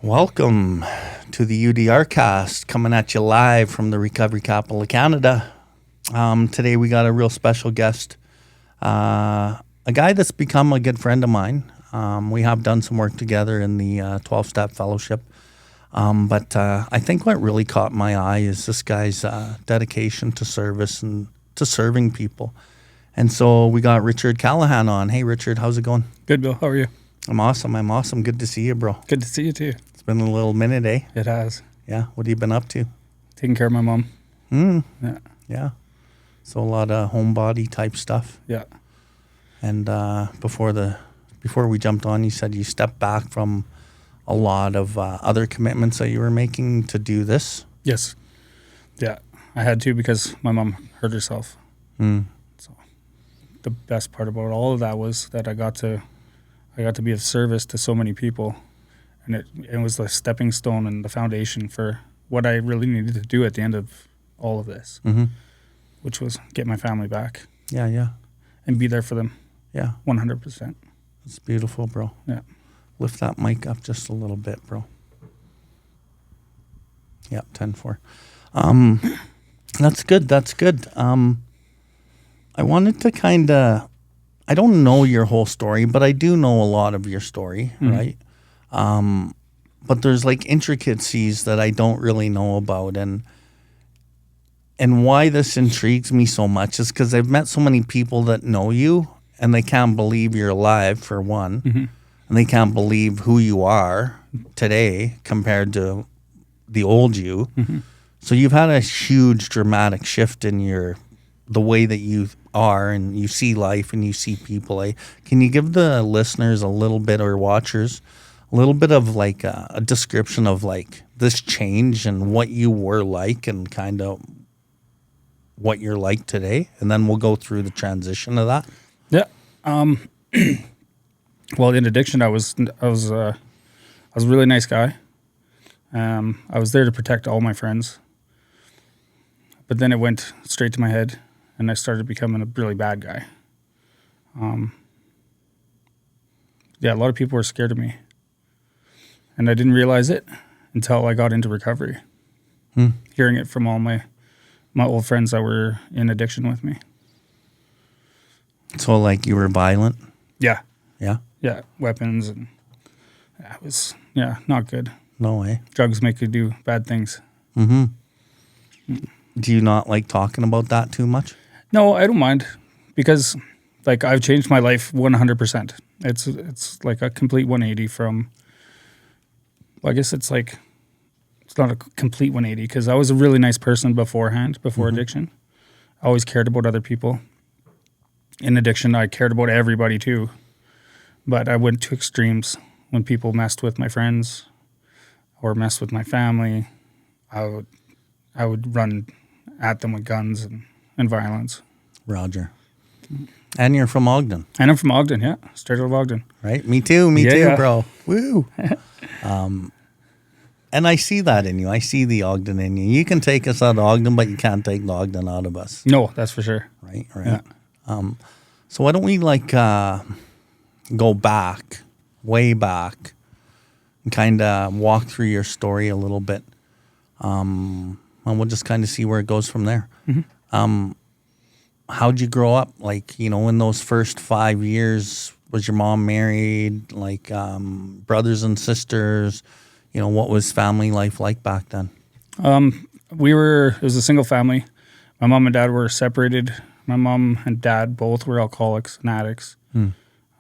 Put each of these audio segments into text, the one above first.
Welcome to the Udrcast, coming at you live from the Recovery Capital of Canada. Today we got a real special guest, a guy that's become a good friend of mine. We have done some work together in the 12-step fellowship, but I think what really caught my eye is this guy's dedication to service and to serving people. And so we got Richard Callahan on. Hey, Richard, how's it going? Good, Bill. How are you? I'm awesome. Good to see you, bro. Good to see you, too. It's been a little minute, eh? It has. Yeah. What have you been up to? Taking care of my mom. Yeah. So a lot of homebody type stuff. Yeah. And before we jumped on, you said you stepped back from a lot of other commitments that you were making to do this. Yes. Yeah. I had to because my mom hurt herself. So the best part about all of that was that I got to be of service to so many people, and it was the stepping stone and the foundation for what I really needed to do at the end of all of this, which was get my family back. Yeah. And be there for them. Yeah. 100%. It's beautiful, bro. Yeah. Lift that mic up just a little bit, bro. Yeah, 10-4. That's good. I wanted to I don't know your whole story, but I do know a lot of your story, right? But there's like intricacies that I don't really know about, and why this intrigues me so much is because I've met so many people that know you, and they can't believe you're alive, for one, and they can't believe who you are today compared to the old you. So you've had a huge dramatic shift in the way that you are and you see life and you see people. Can you give the listeners a little bit, or watchers, a little bit of like a description of like this change and what you were like and kind of what you're like today? And then we'll go through the transition of that. Yeah. Well, in addiction, I was a really nice guy. I was there to protect all my friends, but then it went straight to my head, and I started becoming a really bad guy. A lot of people were scared of me, and I didn't realize it until I got into recovery, hearing it from all my old friends that were in addiction with me. So like you were violent? Yeah. Yeah? Yeah, weapons, and it was, not good. No way. Drugs make you do bad things. Do you not like talking about that too much? No, I don't mind, because like I've changed my life 100%. It's like a complete 180 from, well, I guess it's not a complete 180, because I was a really nice person before addiction. I always cared about other people. In addiction, I cared about everybody too, but I went to extremes. When people messed with my friends or messed with my family, I would run at them with guns and violence. Roger. And you're from Ogden. And I'm from Ogden, yeah. Straight out of Ogden. Right? Me too, bro. Woo. And I see that in you. I see the Ogden in you. You can take us out of Ogden, but you can't take the Ogden out of us. No, that's for sure. Right. Yeah. So why don't we go back, way back, and kind of walk through your story a little bit. And we'll just kind of see where it goes from there. How'd you grow up? Like, in those first 5 years, was your mom married? Like, brothers and sisters? What was family life like back then? It was a single family. My mom and dad were separated. My mom and dad both were alcoholics and addicts.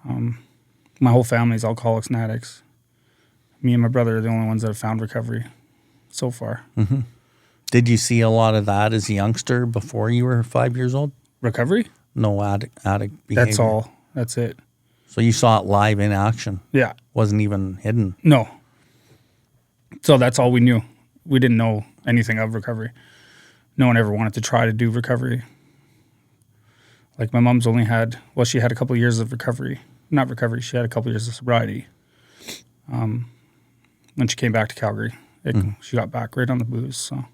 My whole family's alcoholics and addicts. Me and my brother are the only ones that have found recovery so far. Did you see a lot of that as a youngster before you were 5 years old? Recovery? No addict behavior? That's all. That's it. So you saw it live in action? Yeah. Wasn't even hidden? No. So that's all we knew. We didn't know anything of recovery. No one ever wanted to try to do recovery. Like my mom's she had a couple of years of recovery. Not recovery, she had a couple of years of sobriety. When she came back to Calgary, she got back right on the booze. So,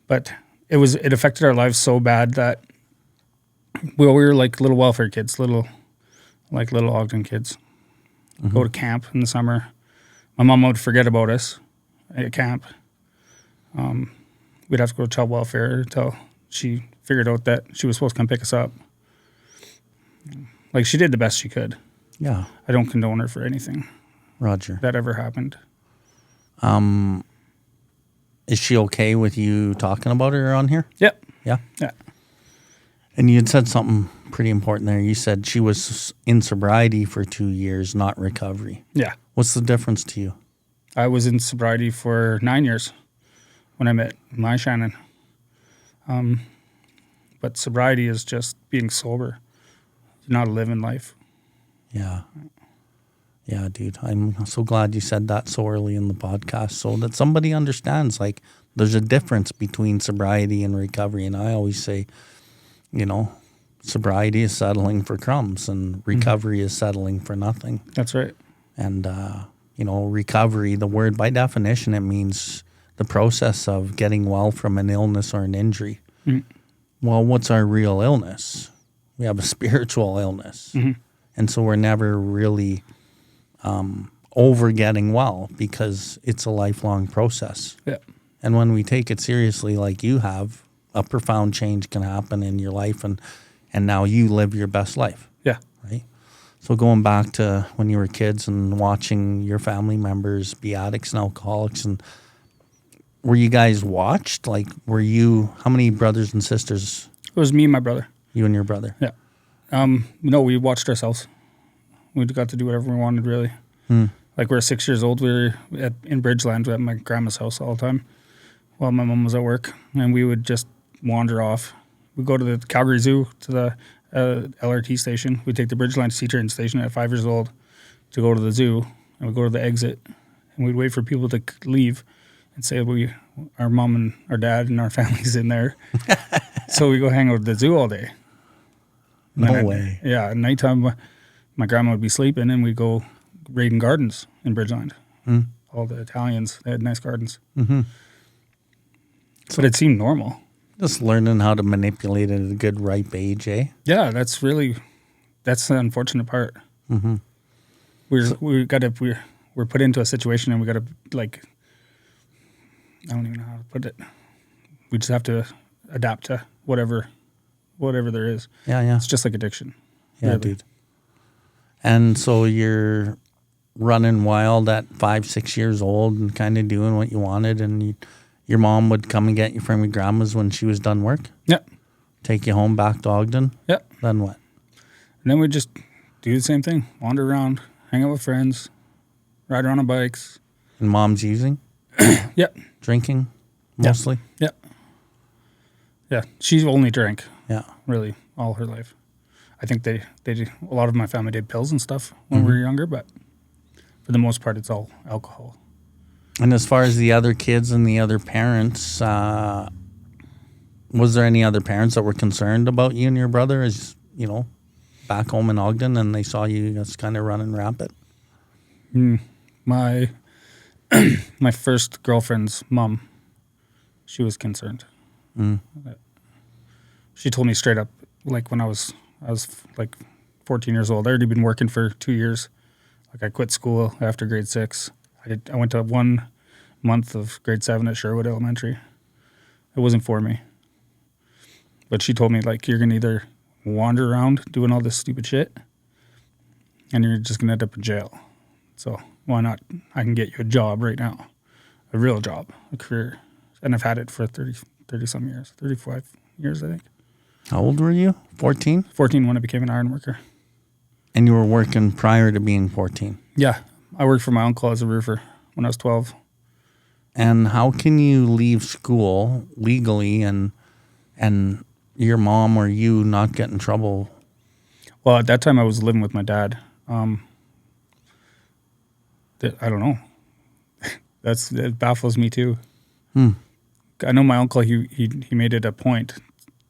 but it affected our lives so bad that we were like little welfare kids, little Ogden kids. Go to camp in the summer. My mom would forget about us at camp. We'd have to go to child welfare until she figured out that she was supposed to come pick us up. Like, she did the best she could. Yeah. I don't condone her for anything Roger. that ever happened. Is she okay with you talking about her on here? Yep. Yeah. Yeah. And you had said something pretty important there. You said she was in sobriety for 2 years, not recovery. Yeah. What's the difference to you? I was in sobriety for 9 years when I met my Shannon. But sobriety is just being sober, not living life. Yeah. Yeah, dude. I'm so glad you said that so early in the podcast so that somebody understands, like, there's a difference between sobriety and recovery. And I always say, you know, sobriety is settling for crumbs and recovery is settling for nothing. That's right. And, you know, recovery, the word by definition, it means the process of getting well from an illness or an injury. Well, what's our real illness? We have a spiritual illness. And so we're never really over getting well because it's a lifelong process. Yeah. And when we take it seriously like you have, a profound change can happen in your life and now you live your best life. Yeah. Right? So going back to when you were kids and watching your family members be addicts and alcoholics, and were you guys watched? Like, how many brothers and sisters? It was me and my brother. You and your brother? Yeah. No, we watched ourselves. We got to do whatever we wanted, really. Like, we were 6 years old. We were in Bridgeland at my grandma's house all the time while my mom was at work. And we would just wander off. We'd go to the Calgary Zoo, to the LRT station. We'd take the Bridgeland Sea Train station at 5 years old to go to the zoo. And we'd go to the exit. And we'd wait for people to leave and say, our mom and our dad and our family's in there. So we go hang out at the zoo all day. No way. Yeah, at nighttime, my grandma would be sleeping, and we'd go raiding gardens in Bridgeland. All the Italians, they had nice gardens. But it seemed normal. Just learning how to manipulate it at a good ripe age, eh? Yeah, that's the unfortunate part. We're put into a situation, and we got to, like, I don't even know how to put it. We just have to adapt to whatever there is. Yeah. It's just like addiction. Yeah, really. dude. And so you're running wild at 5-6 years old and kind of doing what you wanted, and your mom would come and get you from your grandma's when she was done work? Yep. Take you home back to Ogden? Yep. Then what? And then we'd just do the same thing. Wander around, hang out with friends, ride around on bikes. And mom's using? Yep. Drinking? Mostly? Yep. Yeah. She's only drank. Yeah. Really, all her life. I think they did, a lot of my family did pills and stuff when we were younger, but for the most part, it's all alcohol. And as far as the other kids and the other parents, was there any other parents that were concerned about you and your brother as, you know, back home in Ogden and they saw you just kind of running rampant? My first girlfriend's mom, she was concerned. She told me straight up, like, when I was like 14 years old. I already been working for 2 years. Like, I quit school after grade 6. I went to 1 month of grade 7 at Sherwood Elementary. It wasn't for me. But she told me, like, you're going to either wander around doing all this stupid shit and you're just going to end up in jail. So why not? I can get you a job right now, a real job, a career. And I've had it for 30-some years, 35 years, I think. How old were you? 14? 14 when I became an iron worker. And you were working prior to being 14? Yeah. I worked for my uncle as a roofer when I was 12. And how can you leave school legally and your mom or you not get in trouble? Well, at that time I was living with my dad. I don't know. It baffles me too. I know my uncle, he made it a point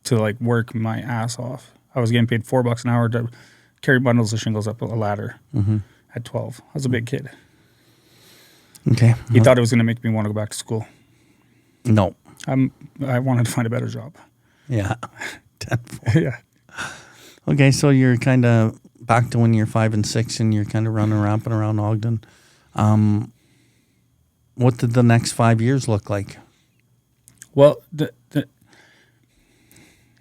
to, like, work my ass off. I was getting paid $4 an hour to carry bundles of shingles up a ladder at 12. I was a big kid. Okay. He thought it was going to make me want to go back to school. No. I wanted to find a better job. Yeah. Yeah. Okay, so you're kind of back to when you're 5 and 6 and you're kind of running rampant around Ogden. what did the next 5 years look like? Well,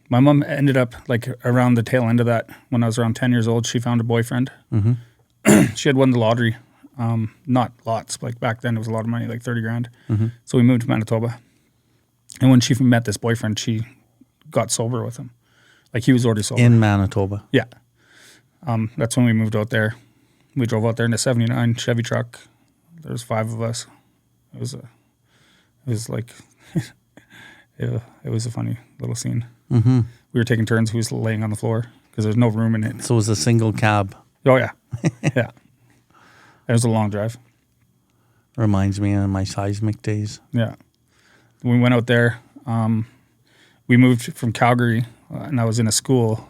my mom ended up like around the tail end of that. When I was around 10 years old, she found a boyfriend. She had won the lottery. Not lots, like back then it was a lot of money, like 30 grand. So we moved to Manitoba. And when she met this boyfriend, she got sober with him. Like he was already sober. In Manitoba? Yeah. That's when we moved out there. We drove out there in a 79 Chevy truck. There was 5 of us. It was like, it was a funny little scene. We were taking turns. Who was laying on the floor because there's no room in it. So it was a single cab. Oh, yeah. Yeah. It was a long drive. Reminds me of my seismic days. Yeah. We went out there. We moved from Calgary, and I was in a school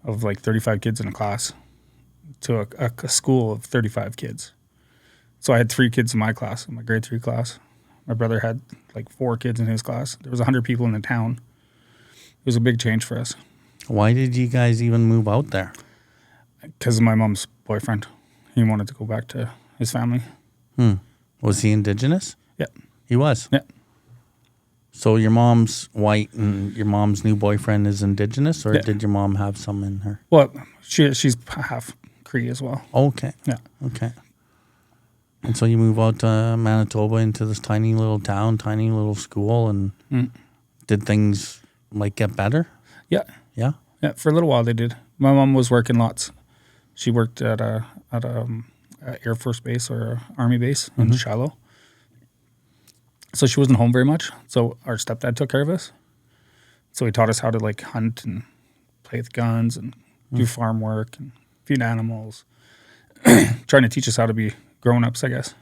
of like 35 kids in a class to a school of 35 kids. So I had 3 kids in my class, in my grade 3 class. My brother had like 4 kids in his class. There was 100 people in the town. It was a big change for us. Why did you guys even move out there? Because of my mom's boyfriend. He wanted to go back to his family. Was he Indigenous? Yeah. He was? Yeah. So your mom's white and your mom's new boyfriend is Indigenous, or Yeah. did your mom have some in her? Well, she's half Cree as well. Okay. Yeah. Okay. And so you move out to Manitoba into this tiny little town, tiny little school, and did things like get better? Yeah. Yeah? Yeah. For a little while they did. My mom was working lots. She worked at a Air Force base or a Army base in Shiloh. So she wasn't home very much. So our stepdad took care of us. So he taught us how to like hunt and play with guns and do farm work and feed animals. Trying to teach us how to be grown-ups, I guess.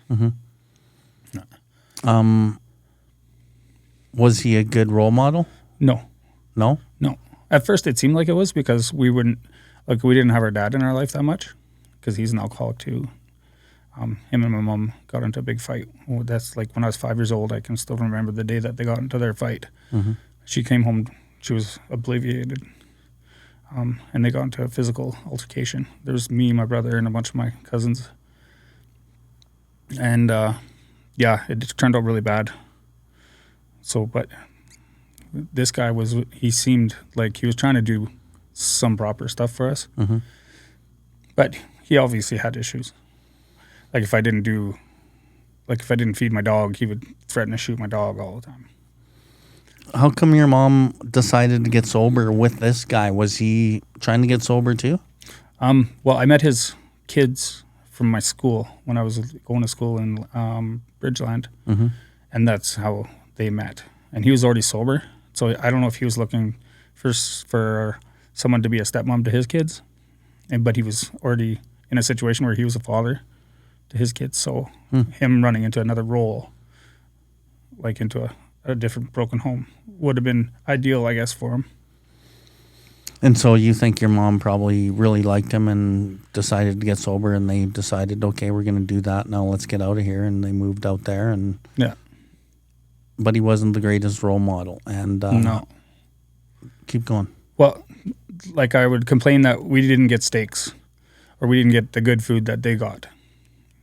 Was he a good role model? No. No? No. At first it seemed like it was because we didn't have our dad in our life that much because he's an alcoholic too. Him and my mom got into a big fight. Well, that's like when I was 5 years old. I can still remember the day that they got into their fight. She came home. She was obliviated. And they got into a physical altercation. There was me, my brother, and a bunch of my cousins. And, it just turned out really bad. So, but this guy he seemed like he was trying to do some proper stuff for us. But he obviously had issues. Like if I didn't feed my dog, he would threaten to shoot my dog all the time. How come your mom decided to get sober with this guy? Was he trying to get sober too? Well, I met his kids from my school when I was going to school in Bridgeland, and that's how they met. And he was already sober, so I don't know if he was looking for someone to be a stepmom to his kids, but he was already in a situation where he was a father to his kids. So him running into another role, like into a different broken home, would have been ideal, I guess, for him. And so you think your mom probably really liked him and decided to get sober, and they decided, okay, we're going to do that. Now let's get out of here. And they moved out there. And yeah. But he wasn't the greatest role model. And no. Keep going. Well, like I would complain that we didn't get steaks or we didn't get the good food that they got.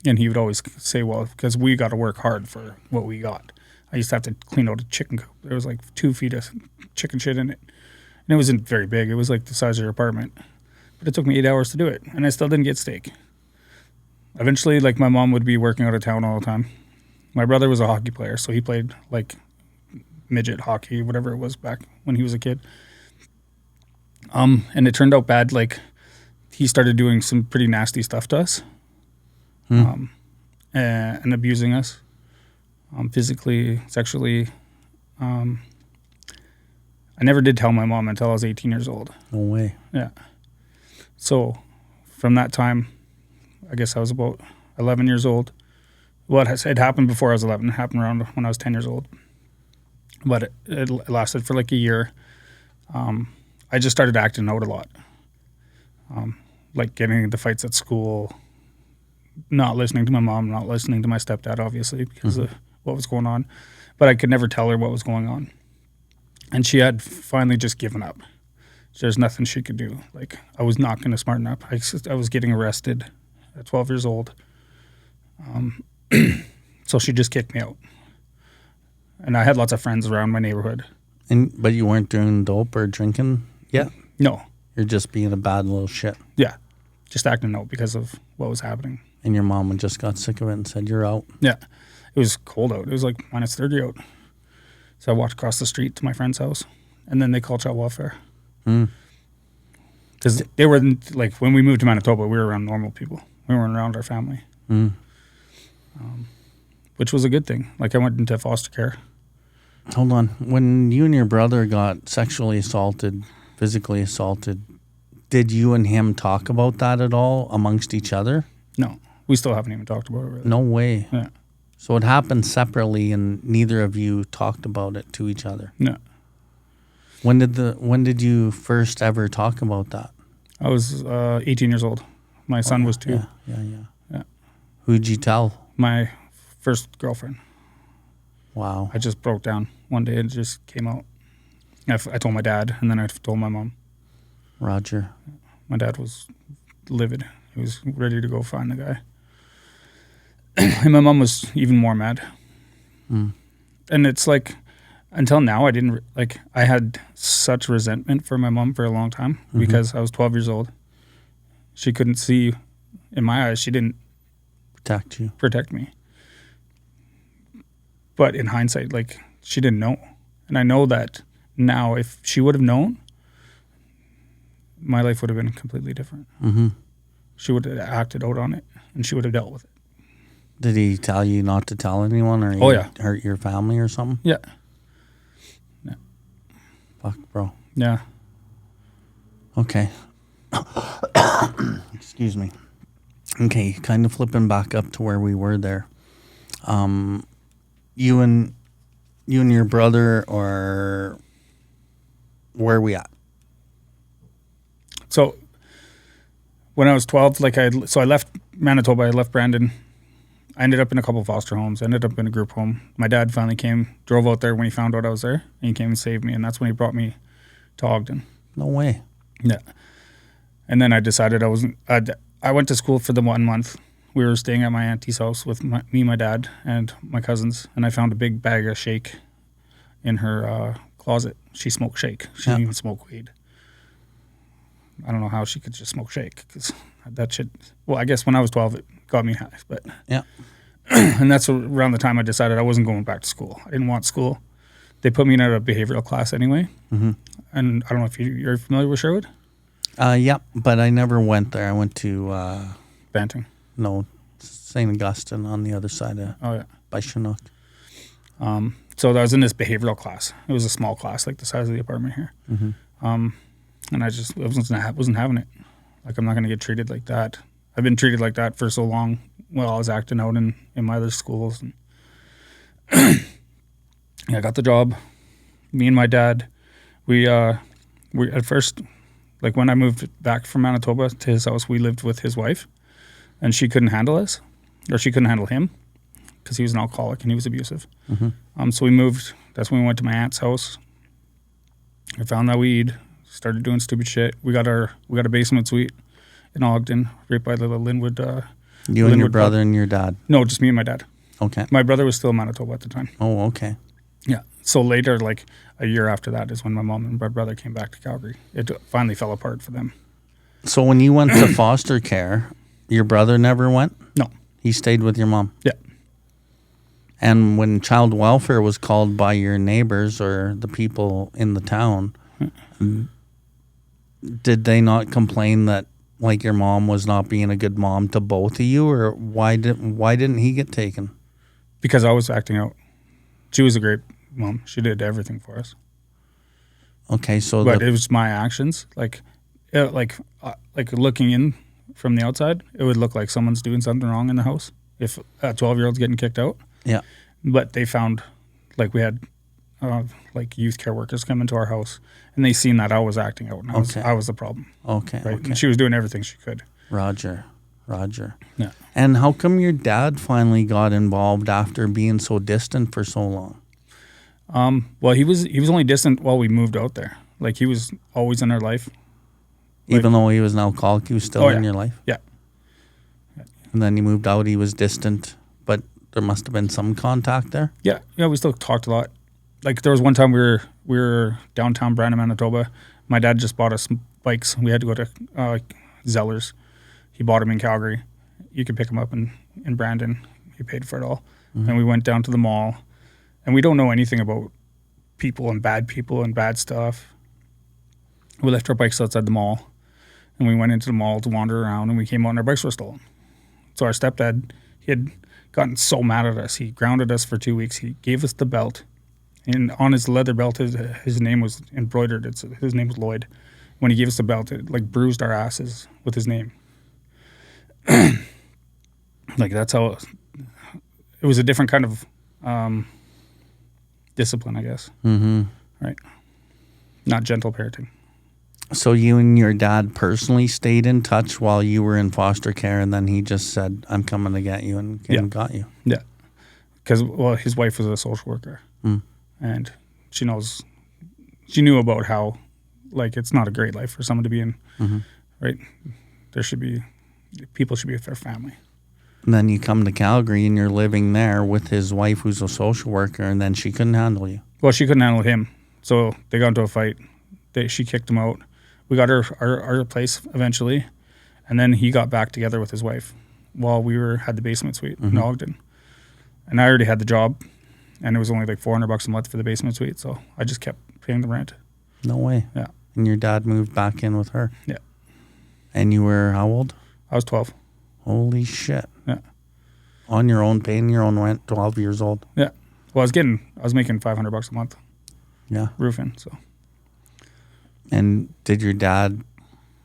And he would always say, well, because we got to work hard for what we got. I used to have to clean out a chicken coop. There was like 2 feet of chicken shit in it. And it wasn't very big. It was like the size of your apartment. But it took me 8 hours to do it. And I still didn't get steak. Eventually, like my mom would be working out of town all the time. My brother was a hockey player. So he played like midget hockey, whatever it was back when he was a kid. And it turned out bad. Like he started doing some pretty nasty stuff to us. And abusing us. Physically, sexually. I never did tell my mom until I was 18 years old. No way. Yeah. So from that time, I guess I was about 11 years old. Well, it happened before I was 11. It happened around when I was 10 years old. But it lasted for like a year. I just started acting out a lot. Like getting into fights at school, not listening to my mom, not listening to my stepdad, obviously, because of what was going on. But I could never tell her what was going on. And she had finally just given up. There's nothing she could do. Like, I was not going to smarten up. I was getting arrested at 12 years old. So So she just kicked me out. And I had lots of friends around my neighborhood. But you weren't doing dope or drinking yet? No. You're just being a bad little shit. Yeah. Just acting out because of what was happening. And your mom just got sick of it and said, you're out. Yeah. It was cold out. It was like minus 30 out. So I walked across the street to my friend's house. And then they called child welfare. Because they were, like, when we moved to Manitoba, we were around normal people. We weren't around our family. Which was a good thing. Like, I went into foster care. Hold on. When you and your brother got sexually assaulted, physically assaulted, did you and him talk about that at all amongst each other? No. We still haven't even talked about it, really. No way. Yeah. So it happened separately and neither of you talked about it to each other? No. When did you first ever talk about that? I was 18 years old. My son was 2. Yeah. Who'd you tell? My first girlfriend. Wow. I just broke down one day and it just came out. I told my dad, and then I told my mom. Roger. My dad was livid. He was ready to go find the guy. And my mom was even more mad. And it's like, until now, I had such resentment for my mom for a long time because I was 12 years old. She couldn't see, in my eyes, she didn't protect me. But in hindsight, like, she didn't know. And I know that now, if she would have known, my life would have been completely different. She would have acted out on it, and she would have dealt with it. Did he tell you not to tell anyone, or hurt your family or something? Yeah. Fuck, bro. Yeah. Okay. Excuse me. Okay, kind of flipping back up to where we were there. You and your brother, or where are we at? So when I was 12, I left Manitoba, I left Brandon. I ended up in a couple of foster homes. I ended up in a group home. My dad finally drove out there when he found out I was there, and he came and saved me, and that's when he brought me to Ogden. No way. Yeah. And then I decided I went to school for the 1 month. We were staying at my auntie's house with me, my dad, and my cousins, and I found a big bag of shake in her closet. She smoked shake. She didn't even smoke weed. I don't know how she could just smoke shake, because that shit, well, I guess when I was 12, it got me high, but yeah. And that's around the time I decided I wasn't going back to school. I didn't want school. They put me in a behavioral class anyway, and I don't know if you're familiar with Sherwood? Yeah, but I never went there. I went to Banting. No, St. Augustine on the other side of by Chinook. So I was in this behavioral class. It was a small class, like the size of the apartment here. And I wasn't having it. Like, I'm not going to get treated like that. I've been treated like that for so long while I was acting out in my other schools. And I got the job. Me and my dad, we at first, like, when I moved back from Manitoba to his house, we lived with his wife, and she couldn't handle us, or she couldn't handle him, because he was an alcoholic and he was abusive. So we moved. That's when we went to my aunt's house. I found that weed. Started doing stupid shit. We got a basement suite in Ogden, right by the Linwood. You and your brother and your dad? No, just me and my dad. Okay. My brother was still in Manitoba at the time. Oh, okay. Yeah. So later, like a year after that, is when my mom and my brother came back to Calgary. It finally fell apart for them. So when you went to foster care, your brother never went? No. He stayed with your mom? Yeah. And when child welfare was called by your neighbors or the people in the town, did they not complain that, like, your mom was not being a good mom to both of you, or why didn't he get taken? Because I was acting out. She was a great mom. She did everything for us. Okay, so but it was my actions, like looking in from the outside, it would look like someone's doing something wrong in the house if a 12-year-old's getting kicked out. Yeah. But they found, like, we had like youth care workers come into our house, and they seen that I was acting out, and I was the problem. Okay. Right. Okay. And she was doing everything she could. Roger. Yeah. And how come your dad finally got involved after being so distant for so long? Well, he was only distant while we moved out there. Like, he was always in our life. Even though he was an alcoholic, he was still in your life? Yeah. And then he moved out, he was distant. But there must have been some contact there. Yeah, we still talked a lot. Like there was one time we were downtown Brandon, Manitoba. My dad just bought us bikes. We had to go to Zellers. He bought them in Calgary. You could pick them up in Brandon. He paid for it all. And we went down to the mall. And we don't know anything about people and bad stuff. We left our bikes outside the mall. And we went into the mall to wander around. And we came out and our bikes were stolen. So our stepdad, he had gotten so mad at us. He grounded us for 2 weeks. He gave us the belt. And on his leather belt, his name was embroidered. His name was Lloyd. When he gave us the belt, it like bruised our asses with his name. Like that's how it was a different kind of discipline, I guess. Right. Not gentle parenting. So you and your dad personally stayed in touch while you were in foster care, and then he just said, I'm coming to get you, and came and got you. Yeah. Because, his wife was a social worker. And she knew about how, like, it's not a great life for someone to be in, right? People should be with their family. And then you come to Calgary and you're living there with his wife who's a social worker, and then she couldn't handle you. Well, she couldn't handle him. So they got into a fight. She kicked him out. We got our place eventually. And then he got back together with his wife while we had the basement suite in Ogden. And I already had the job. And it was only like $400 a month for the basement suite. So I just kept paying the rent. No way. Yeah. And your dad moved back in with her. Yeah. And you were how old? I was 12. Holy shit. Yeah. On your own, paying your own rent, 12 years old. Yeah. Well, I was making $500 a month. Yeah. Roofing. So. And did your dad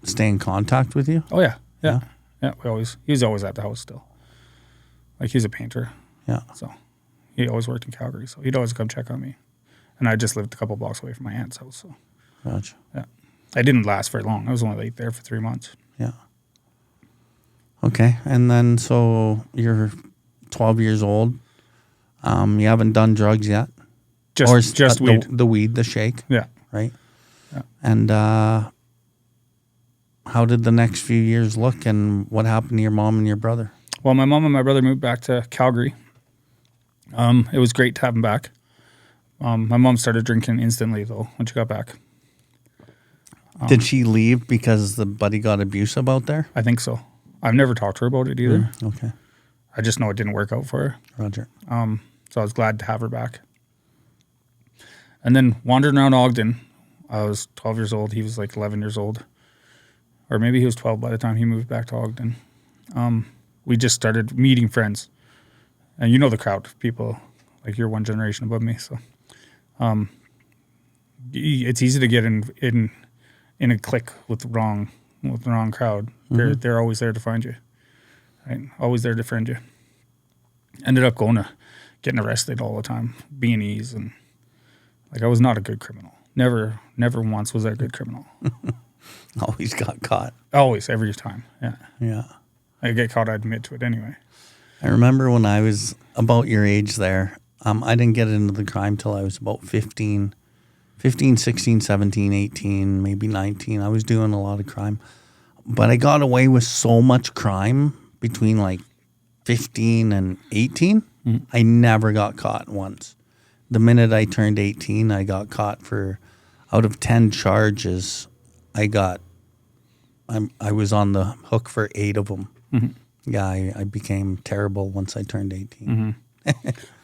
stay in contact with you? Oh yeah. Yeah. Yeah. He was always at the house still. Like he's a painter. Yeah. So he always worked in Calgary. So he'd always come check on me. And I just lived a couple blocks away from my aunt's house. So. Gotcha. Yeah. I didn't last very long. I was only there for 3 months. Yeah. Okay. And then so you're 12 years old. You haven't done drugs yet? Just weed. The weed, the shake. Yeah. Right? Yeah. And how did the next few years look, and what happened to your mom and your brother? Well, my mom and my brother moved back to Calgary. It was great to have them back. My mom started drinking instantly, though, when she got back. Did she leave because the buddy got abusive out there? I think so. I've never talked to her about it either. Okay. I just know it didn't work out for her. Roger. So I was glad to have her back. And then wandering around Ogden, I was 12 years old. He was like 11 years old. Or maybe he was 12 by the time he moved back to Ogden. We just started meeting friends. And you know the crowd of people, like you're one generation above me. So it's easy to get in a clique with the wrong crowd. They're always there to find you. Right? Always there to defend you. Ended up getting arrested all the time, B&Es, and like I was not a good criminal. Never once was I a good criminal. Always got caught. Always, every time. Yeah. Yeah. I get caught, I'd admit to it anyway. I remember when I was about your age there, I didn't get into the crime till I was about 15, 16, 17, 18, maybe 19. I was doing a lot of crime. But I got away with so much crime between like 15 and 18. I never got caught once. The minute I turned 18, I got caught for, out of 10 charges, I was on the hook for 8 of them. Yeah, I became terrible once I turned 18. Well,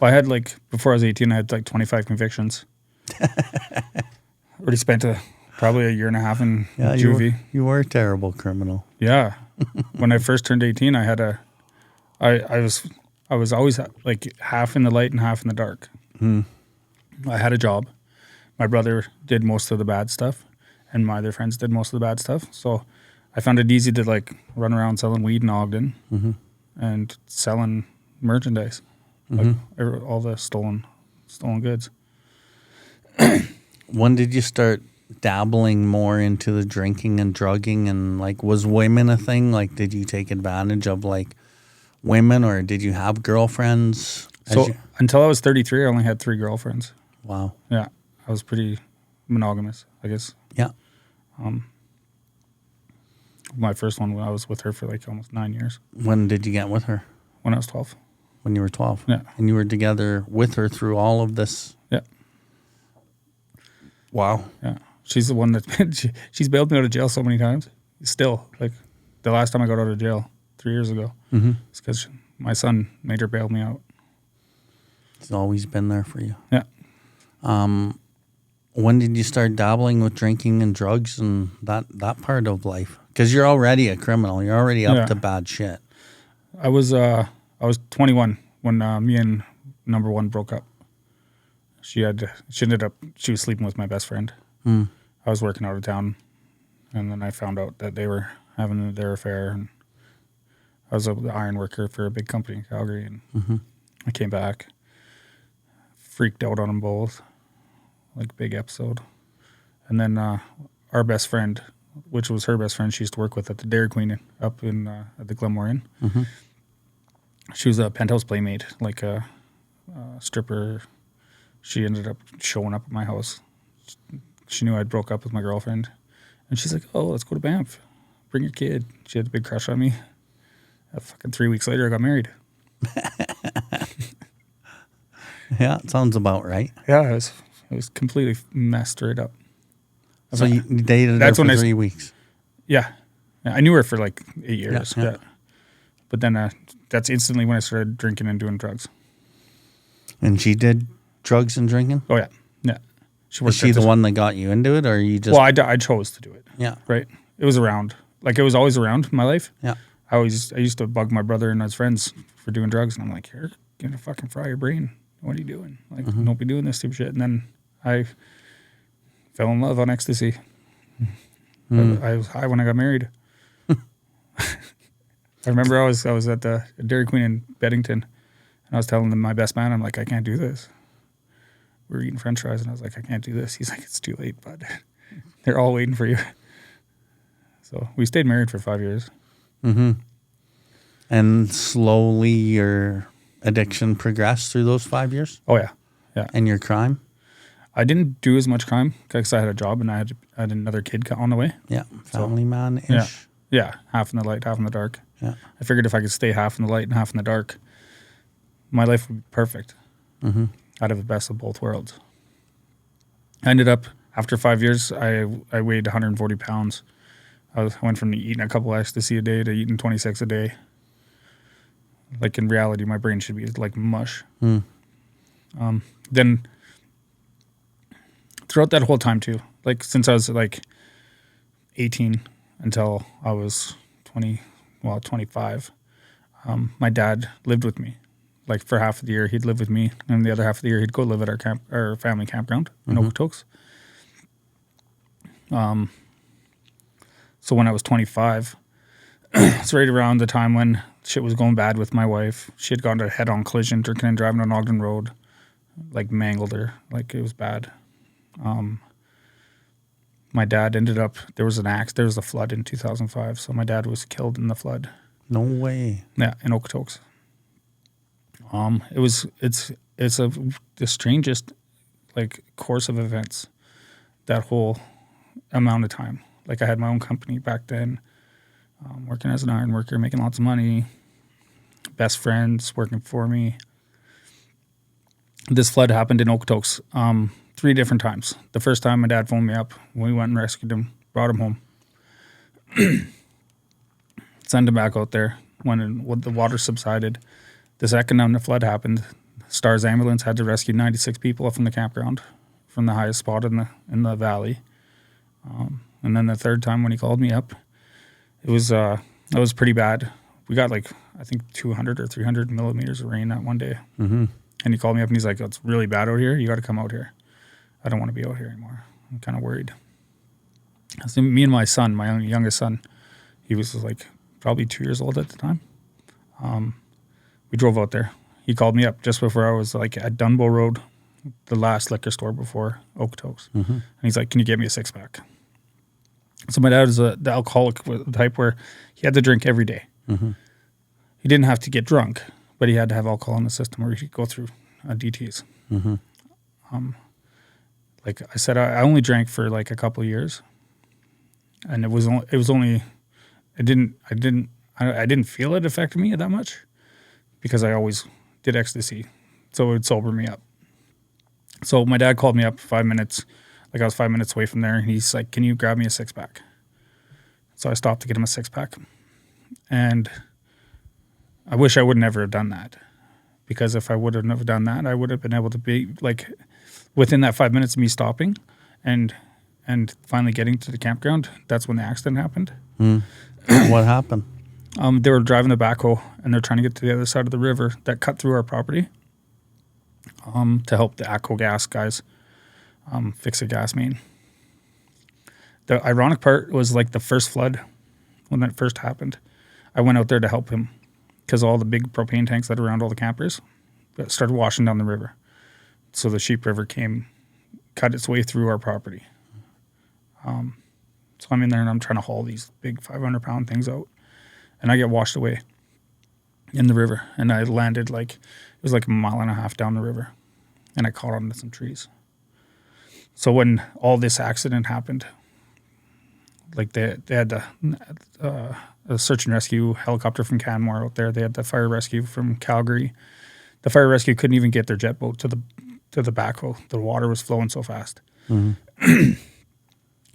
I had before I was 18, I had 25 convictions. Already spent probably a year and a half in juvie. You were a terrible criminal. Yeah. When I first turned 18, I was always half in the light and half in the dark. I had a job. My brother did most of the bad stuff, and my other friends did most of the bad stuff. So I found it easy to run around selling weed in Ogden and selling merchandise, all the stolen goods. When did you start dabbling more into the drinking and drugging, and was women a thing? Did you take advantage of women, or did you have girlfriends? So until I was 33, I only had 3 girlfriends. Wow. Yeah, I was pretty monogamous, I guess. Yeah. My first one, I was with her for almost 9 years. When did you get with her? When I was 12. when you were 12. Yeah. And you were together with her through all of this. Yeah. Wow. Yeah. She's the one that she's bailed me out of jail so many times. Still, like the last time I got out of jail 3 years ago, it's because my son made her bail me out. He's always been there for you. Yeah. When did you start dabbling with drinking and drugs and that part of life? Because you're already a criminal. You're already up to bad shit. I was 21 when me and number one broke up. She was sleeping with my best friend. I was working out of town, and then I found out that they were having their affair. And I was an iron worker for a big company in Calgary, and I came back, freaked out on them both, like big episode. And then our best friend, which was her best friend, she used to work with at the Dairy Queen up in at the Glenmore Inn. She was a penthouse playmate, like a stripper. She ended up showing up at my house. She knew I'd broke up with my girlfriend. And she's like, oh, let's go to Banff. Bring your kid. She had a big crush on me. Fucking 3 weeks later, I got married. Yeah, it sounds about right. Yeah, it was completely messed right up. So you dated her for 3 weeks? Yeah. I knew her for like 8 years. Yeah. But then that's instantly when I started drinking and doing drugs. And she did drugs and drinking? Oh, yeah. Yeah. Was she the one that got you into it, or you just... Well, I chose to do it. Yeah. Right? It was around. Like, it was always around in my life. Yeah. I used to bug my brother and his friends for doing drugs, and I'm like, you're going to fucking fry your brain. What are you doing? Like, don't be doing this stupid shit. And then I fell in love on ecstasy. I was high when I got married. I remember I was at the Dairy Queen in Beddington, and I was telling them, my best man, I'm like, I can't do this. We were eating french fries, and I was like, I can't do this. He's like, it's too late, bud. They're all waiting for you. So we stayed married for 5 years. And slowly your addiction progressed through those 5 years? Oh, yeah. Yeah. And your crime? I didn't do as much crime because I had a job and I had another kid on the way. Yeah. Family man-ish. Yeah. Half in the light, half in the dark. Yeah. I figured if I could stay half in the light and half in the dark, my life would be perfect. I'd have the best of both worlds. I ended up, after 5 years, I weighed 140 pounds. I went from eating a couple ecstasy a day to eating 26 a day. Like, in reality, my brain should be like mush. Then, throughout that whole time, too, like, since I was, like, 18 until I was 25, my dad lived with me. Like, for half of the year, he'd live with me, and the other half of the year, he'd go live at our family campground in Okotoks. So when I was 25, it's right around the time when shit was going bad with my wife. She had gone to a head-on collision, drinking and driving on Ogden Road, like mangled her, like it was bad. My dad ended up, there was a flood in 2005, so my dad was killed in the flood. No way. Yeah, in Okotoks. It's the strangest, like, course of events, that whole amount of time. Like, I had my own company back then, working as an iron worker, making lots of money, best friends working for me. This flood happened in Okotoks 3 different times. The first time, my dad phoned me up. We went and rescued him, brought him home. Sent him back out there when the water subsided. The second time the flood happened, Stars Ambulance had to rescue 96 people from the campground, from the highest spot in the valley. And then the third time when he called me up, it was pretty bad. We got, like, I think 200 or 300 millimeters of rain that one day. And he called me up and he's like, it's really bad out here. You got to come out here. I don't want to be out here anymore. I'm kind of worried. So me and my son, my youngest son, he was like probably 2 years old at the time. We drove out there. He called me up just before I was, like, at Dunbow Road, the last liquor store before Okotoks. And he's like, can you get me a 6-pack? So my dad was the alcoholic type where he had to drink every day. He didn't have to get drunk, but he had to have alcohol in the system or he could go through DTs. Like I said, I only drank for like a couple of years, and I didn't feel it affected me that much because I always did ecstasy, so it would sober me up. So my dad called me up 5 minutes, like I was 5 minutes away from there, and he's like, "Can you grab me a 6-pack?" So I stopped to get him a 6-pack, and I wish I would never have done that, because if I would have never done that, I would have been able to be like, within that 5 minutes of me stopping, and finally getting to the campground. That's when the accident happened. What happened? They were driving the backhoe, and they're trying to get to the other side of the river that cut through our property, to help the ACO gas guys fix a gas main. The ironic part was, like, the first flood, when that first happened, I went out there to help him because all the big propane tanks that are around all the campers started washing down the river. So the Sheep River cut its way through our property. So I'm in there and I'm trying to haul these big 500-pound things out, and I get washed away in the river, and I landed it was like a mile and a half down the river, and I caught onto some trees. So when all this accident happened, like they had a search and rescue helicopter from Canmore out there. They had the fire rescue from Calgary. The fire rescue couldn't even get their jet boat to the backhoe. The water was flowing so fast.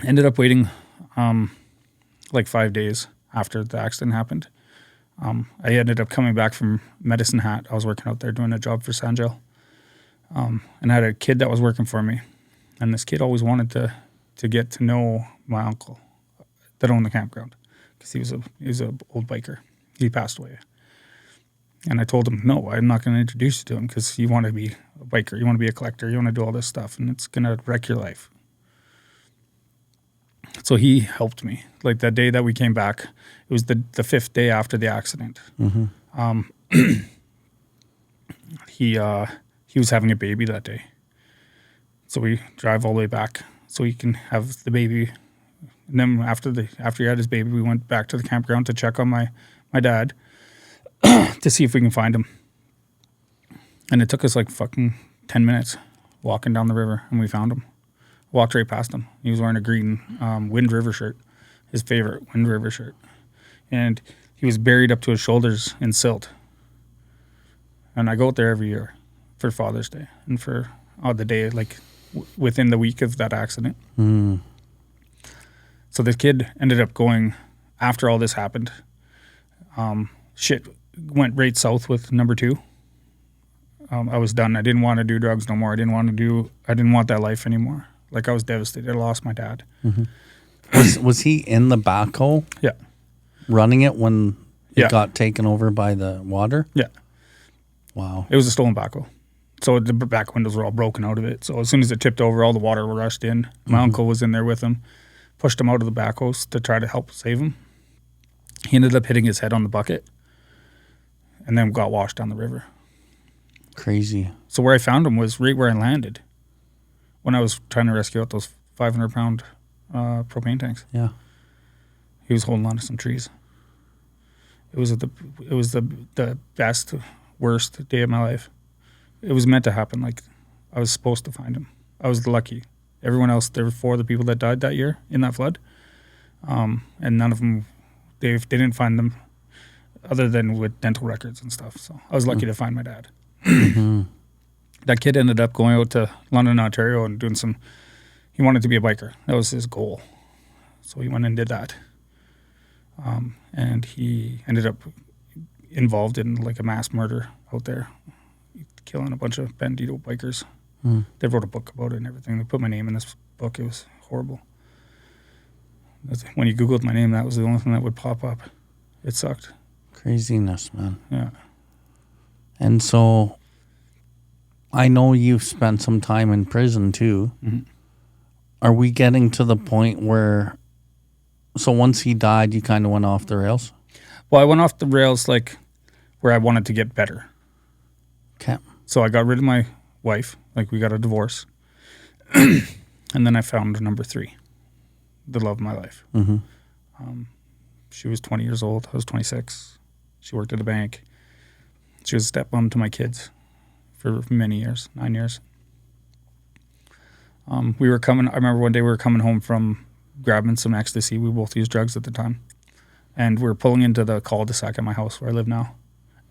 Ended up waiting like 5 days after the accident happened. I ended up coming back from Medicine Hat. I was working out there doing a job for Sanjel. And I had a kid that was working for me. And this kid always wanted to get to know my uncle that owned the campground, because he was a old biker. He passed away. And I told him, no, I'm not going to introduce you to him, because you want to be a biker, you want to be a collector, you want to do all this stuff, and it's going to wreck your life. So he helped me. Like that day that we came back, it was the fifth day after the accident. He was having a baby that day. So we drive all the way back so he can have the baby. And then after he had his baby, we went back to the campground to check on my dad to see if we can find him. And it took us like fucking 10 minutes walking down the river, and we found him. Walked right past him. He was wearing a green Wind River shirt, his favorite Wind River shirt. And he was buried up to his shoulders in silt. And I go out there every year for Father's Day and for the day, like within the week of that accident. So the kid ended up going, after all this happened, shit went right south with number 2. I was done. I didn't want to do drugs no more. I didn't want that life anymore. Like, I was devastated. I lost my dad. Was he in the backhoe? Yeah. Running it when it got taken over by the water? Yeah. Wow. It was a stolen backhoe. So the back windows were all broken out of it. So as soon as it tipped over, all the water rushed in. My uncle was in there with him, pushed him out of the backhoes to try to help save him. He ended up hitting his head on the bucket and then got washed down the river. Crazy. So where I found him was right where I landed when I was trying to rescue out those 500-pound propane tanks. Yeah. He was holding on to some trees. It was the best, worst day of my life. It was meant to happen. Like, I was supposed to find him. I was lucky. Everyone else, there were 4 of the people that died that year in that flood. And none of them, they didn't find them other than with dental records and stuff. So I was lucky to find my dad. That kid ended up going out to London, Ontario, and doing he wanted to be a biker. That was his goal. So he went and did that. And he ended up involved in like a mass murder out there, killing a bunch of Bandito bikers. They wrote a book about it and everything. They put my name in this book. It was horrible. When you Googled my name, that was the only thing that would pop up. It sucked. Craziness, man. Yeah. And so I know you've spent some time in prison too. Are we getting to the point where, so once he died, you kind of went off the rails? Well, I went off the rails like where I wanted to get better. Okay. So I got rid of my wife, like we got a divorce. And then I found number 3, the love of my life. She was 20 years old. I was 26. She worked at a bank. She was a stepmom to my kids for many years, 9 years. I remember one day we were coming home from grabbing some ecstasy. We both used drugs at the time. And we were pulling into the cul-de-sac at my house where I live now.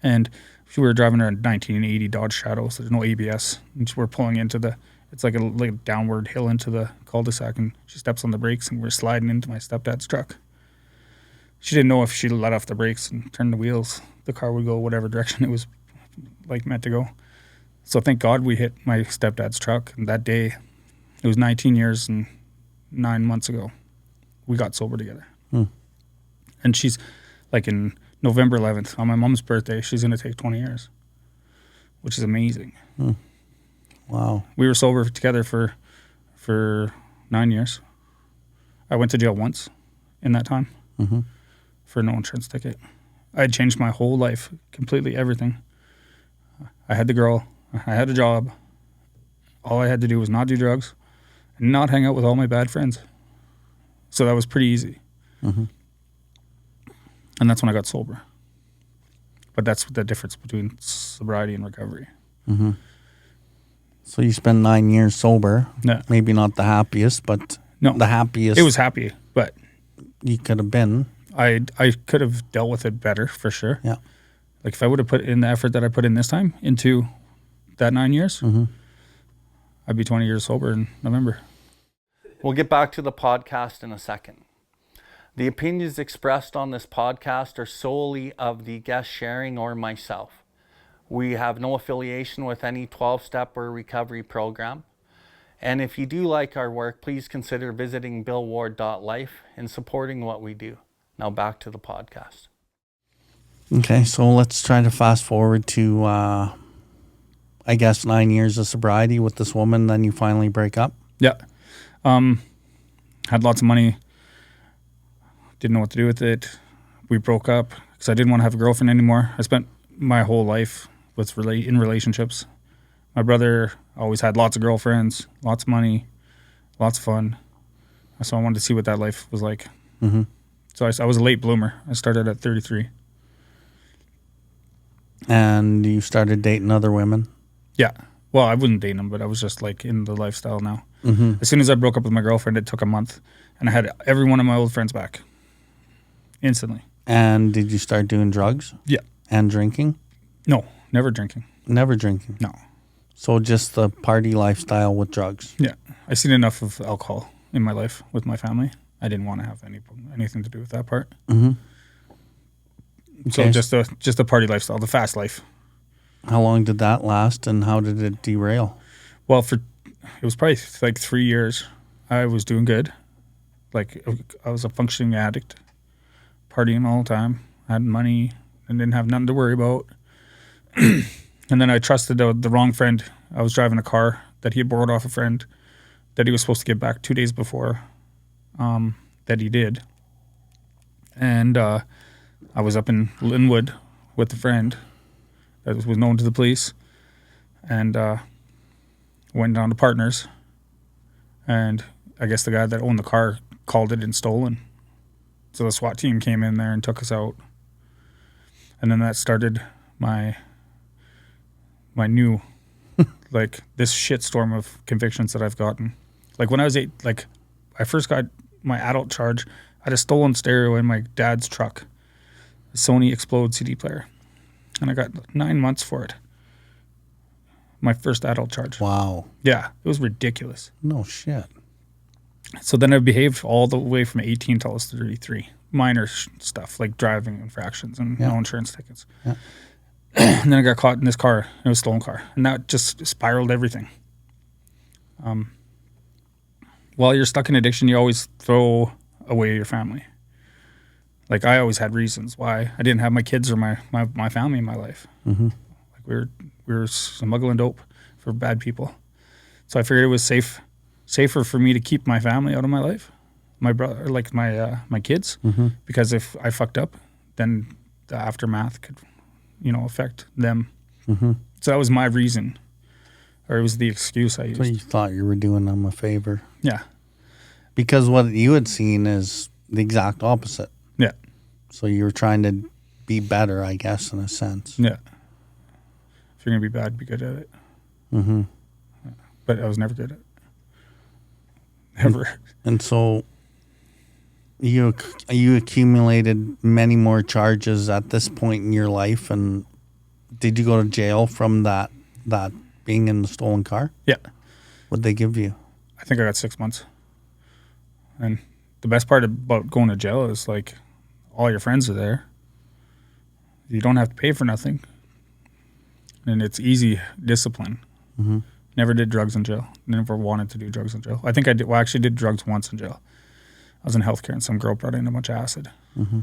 And we were driving a 1980 Dodge Shadow, so there's no ABS. And we're pulling into it's like a downward hill into the cul-de-sac, and she steps on the brakes, and we're sliding into my stepdad's truck. She didn't know if she let off the brakes and turned the wheels, the car would go whatever direction it was like meant to go. So thank God we hit my stepdad's truck. And that day, it was 19 years and 9 months ago, we got sober together. And she's like in November 11th, on my mom's birthday, she's going to take 20 years, which is amazing. Wow. We were sober together for 9 years. I went to jail once in that time for no insurance ticket. I had changed my whole life, completely everything. I had the girl. I had a job. All I had to do was not do drugs and not hang out with all my bad friends. So that was pretty easy. And that's when I got sober. But that's the difference between sobriety and recovery. So you spent 9 years sober. Yeah. Maybe not the happiest, but No, the happiest it was happy, but you could have been. I could have dealt with it better for sure. Yeah. Like if I would have put in the effort that I put in this time into that 9 years, I'd be 20 years sober in November. We'll get back to the podcast in a second. The opinions expressed on this podcast are solely of the guest sharing or myself. We have no affiliation with any 12-step or recovery program. And if you do like our work, please consider visiting BILLWARDLIFE and supporting what we do. Now back to the podcast. Okay, so let's try to fast forward to, I guess, 9 years of sobriety with this woman, then you finally break up? Yeah. Had lots of money. Didn't know what to do with it. We broke up because I didn't want to have a girlfriend anymore. I spent my whole life in relationships. My brother always had lots of girlfriends, lots of money, lots of fun. So I wanted to see what that life was like. So I was a late bloomer. I started at 33. And you started dating other women? Yeah. Well, I wouldn't date them, but I was just like in the lifestyle now. As soon as I broke up with my girlfriend, it took a month, and I had every one of my old friends back instantly. And did you start doing drugs? Yeah. And drinking? No, never drinking. Never drinking? No. So just the party lifestyle with drugs? Yeah. I've seen enough of alcohol in my life with my family. I didn't want to have anything to do with that part. So Okay. just the party lifestyle, the fast life. How long did that last, and how did it derail? Well, it was probably like 3 years. I was doing good. Like I was a functioning addict, partying all the time. I had money and didn't have nothing to worry about. And then I trusted the wrong friend. I was driving a car that he had borrowed off a friend that he was supposed to get back 2 days before that he did. And I was up in Linwood with a friend that was known to the police, and went down to Partners, and I guess the guy that owned the car called it in stolen. So the SWAT team came in there and took us out. And then that started my new, like, this shitstorm of convictions that I've gotten. Like, when I was 8, like, I first got my adult charge. I had a stolen stereo in my dad's truck, a Sony Explode CD player. And I got 9 months for it. My first adult charge. Wow. Yeah, it was ridiculous. No shit. So then I behaved all the way from 18 till I was 33. Minor stuff like driving infractions and no insurance tickets. Yeah. And then I got caught in this car. It was a stolen car. And that just spiraled everything. While you're stuck in addiction, you always throw away your family. Like, I always had reasons why I didn't have my kids or my family in my life. Like, we were smuggling dope for bad people. So I figured it was safer for me to keep my family out of my life, my brother, like my kids, because if I fucked up, then the aftermath could, affect them. So that was my reason, or it was the excuse I used. So you thought you were doing them a favor. Yeah. Because what you had seen is the exact opposite. Yeah. So you were trying to be better, I guess, in a sense. Yeah. If you're going to be bad, be good at it. But I was never good at it. Never. And so you accumulated many more charges at this point in your life, and Did you go to jail from that being in the stolen car? Yeah. What'd they give you? I think I got 6 months. And the best part about going to jail is like all your friends are there. You don't have to pay for nothing. And it's easy discipline. Mm-hmm. Never did drugs in jail. Never wanted to do drugs in jail. I think I did. Well, I actually did drugs once in jail. I was in healthcare and some girl brought in a bunch of acid. Mm-hmm.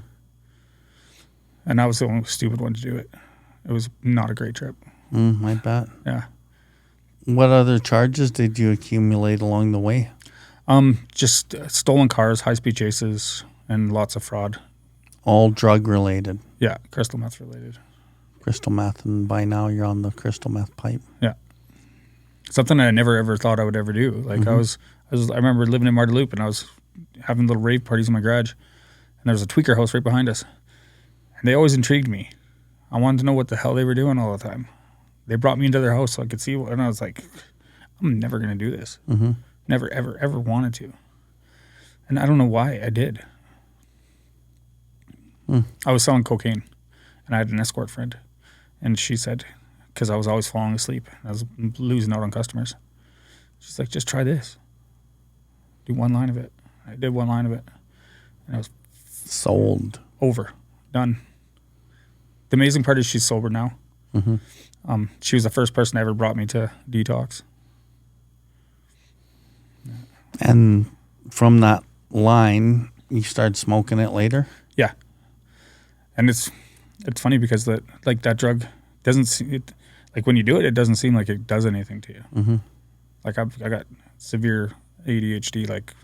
And I was the only stupid one to do it. It was not a great trip. I bet. Yeah. What other charges did you accumulate along the way? Just stolen cars, high-speed chases, and lots of fraud. All drug related. Yeah, crystal meth related. Crystal meth, and by now you're on the crystal meth pipe. Yeah. Something I never ever thought I would ever do. Like I remember living in Marteloup and I was having little rave parties in my garage, and there was a tweaker house right behind us. And they always intrigued me. I wanted to know what the hell they were doing all the time. They brought me into their house so I could see, and I was like, I'm never going to do this. Mm-hmm. Never, ever, ever wanted to. And I don't know why I did. I was selling cocaine, and I had an escort friend. And she said, because I was always falling asleep, I was losing out on customers. She's like, just try this. Do one line of it. I did one line of it. And I was sold. Over. Done. The amazing part is she's sober now. Mm-hmm. She was the first person that ever brought me to detox. And from that line, you started smoking it later? Yeah. And it's funny because that drug doesn't seem, like when you do it, it doesn't seem like it does anything to you. Mm-hmm. Like I got severe ADHD, like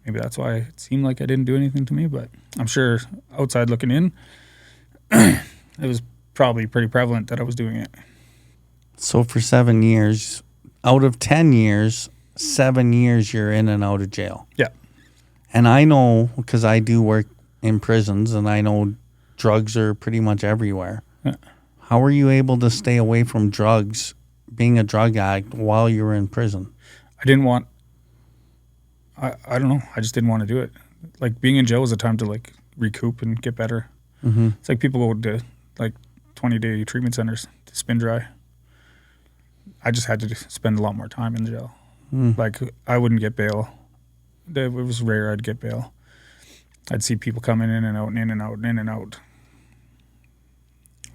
maybe that's why it seemed like it didn't do anything to me, but I'm sure outside looking in, it was probably pretty prevalent that I was doing it. So for 7 years, out of 10 years, 7 years you're in and out of jail. Yeah. And I know, because I do work in prisons, and I know drugs are pretty much everywhere. Yeah. How were you able to stay away from drugs, being a drug addict, while you were in prison? I didn't want, I don't know, I just didn't want to do it. Like being in jail was a time to like recoup and get better. Mm-hmm. It's like people go to like 20-day treatment centers to spin dry. I just had to spend a lot more time in jail. Like I wouldn't get bail. It was rare I'd get bail. I'd see people coming in and out and in and out and in and out.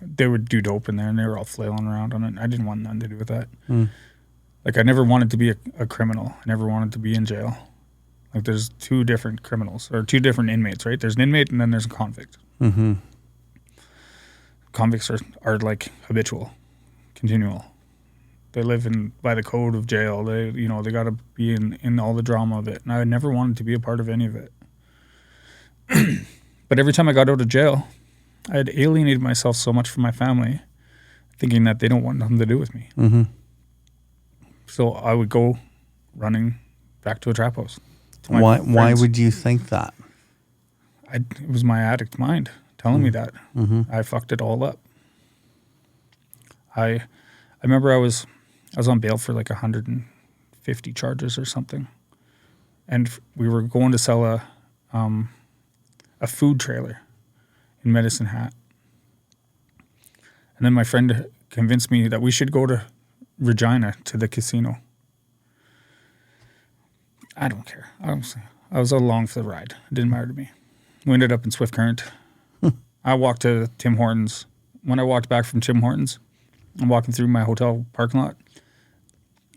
They would do dope in there and they were all flailing around on it. I didn't want nothing to do with that. Like I never wanted to be a criminal. I never wanted to be in jail. Like there's two different criminals or two different inmates, right? There's an inmate and then there's a convict. Mm-hmm. Convicts are like habitual, continual. They live by the code of jail. They got to be in all the drama of it. And I never wanted to be a part of any of it. But every time I got out of jail, I had alienated myself so much from my family, thinking that they don't want nothing to do with me. Mm-hmm. So I would go running back to a trap house. Why would you think that? It was my addict mind telling me that. Mm-hmm. I fucked it all up. I remember I was on bail for like 150 charges or something, and we were going to sell a food trailer in Medicine Hat, and then my friend convinced me that we should go to Regina to the casino. I don't care. I was along for the ride. It didn't matter to me. We ended up in Swift Current. I walked to Tim Hortons. When I walked back from Tim Hortons, I'm walking through my hotel parking lot.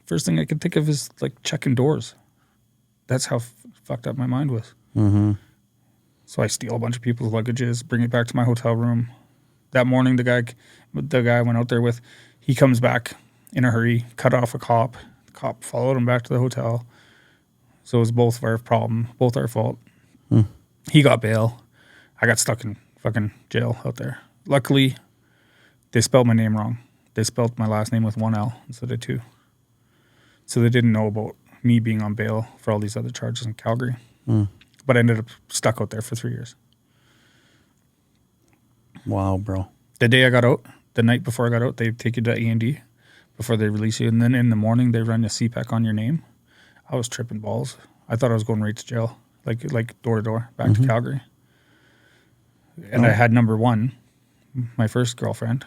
First thing I could think of is like checking doors. That's how fucked up my mind was. Mm-hmm. So I steal a bunch of people's luggages, bring it back to my hotel room. That morning, the guy I went out there with, he comes back in a hurry, cut off a cop. The cop followed him back to the hotel. So it was both our problem, both our fault. He got bail. I got stuck in fucking jail out there. Luckily, they spelled my name wrong. They spelled my last name with one L instead of two. So they didn't know about me being on bail for all these other charges in Calgary. But I ended up stuck out there for 3 years. Wow, bro. The day I got out, the night before I got out, they take you to E&D before they release you. And then in the morning, they run a CPAC on your name. I was tripping balls. I thought I was going right to jail, like door to door, back to Calgary. And I had number one, my first girlfriend,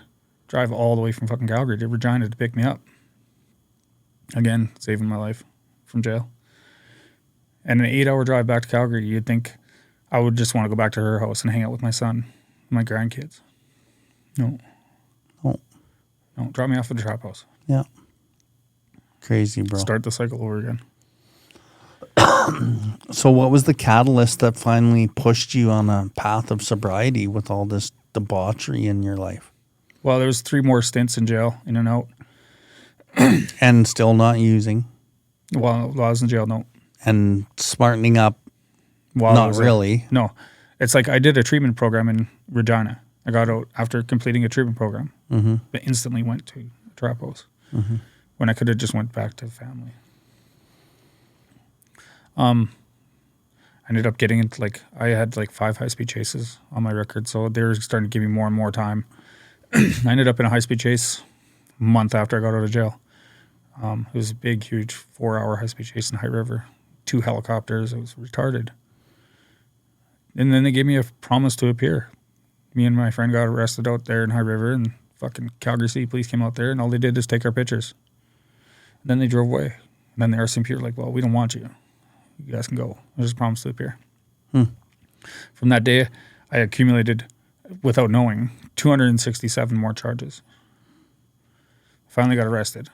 drive all the way from fucking Calgary to Regina to pick me up. Again, saving my life from jail. And an 8-hour drive back to Calgary, you'd think I would just want to go back to her house and hang out with my son, my grandkids. No. Oh. No, drop me off at the trap house. Yeah. Crazy, bro. Start the cycle over again. So what was the catalyst that finally pushed you on a path of sobriety with all this debauchery in your life? Well, there was 3 more stints in jail, in and out. And still not using? While I was in jail, no. And smartening up? While I not was really. No. It's like I did a treatment program in Regina. I got out after completing a treatment program. Mm-hmm. But instantly went to a trap house. Mm-hmm. When I could have just went back to family. I ended up getting into I had 5 high-speed chases on my record, so they were starting to give me more and more time. I ended up in a high-speed chase a month after I got out of jail. It was a big, huge 4-hour high-speed chase in High River. 2 helicopters. It was retarded. And then they gave me a promise to appear. Me and my friend got arrested out there in High River, and fucking Calgary City Police came out there, and all they did is take our pictures. And then they drove away. And then the RCMP were like, well, we don't want you. You guys can go. I just promised to appear. From that day, I accumulated, without knowing, 267 more charges. Finally got arrested.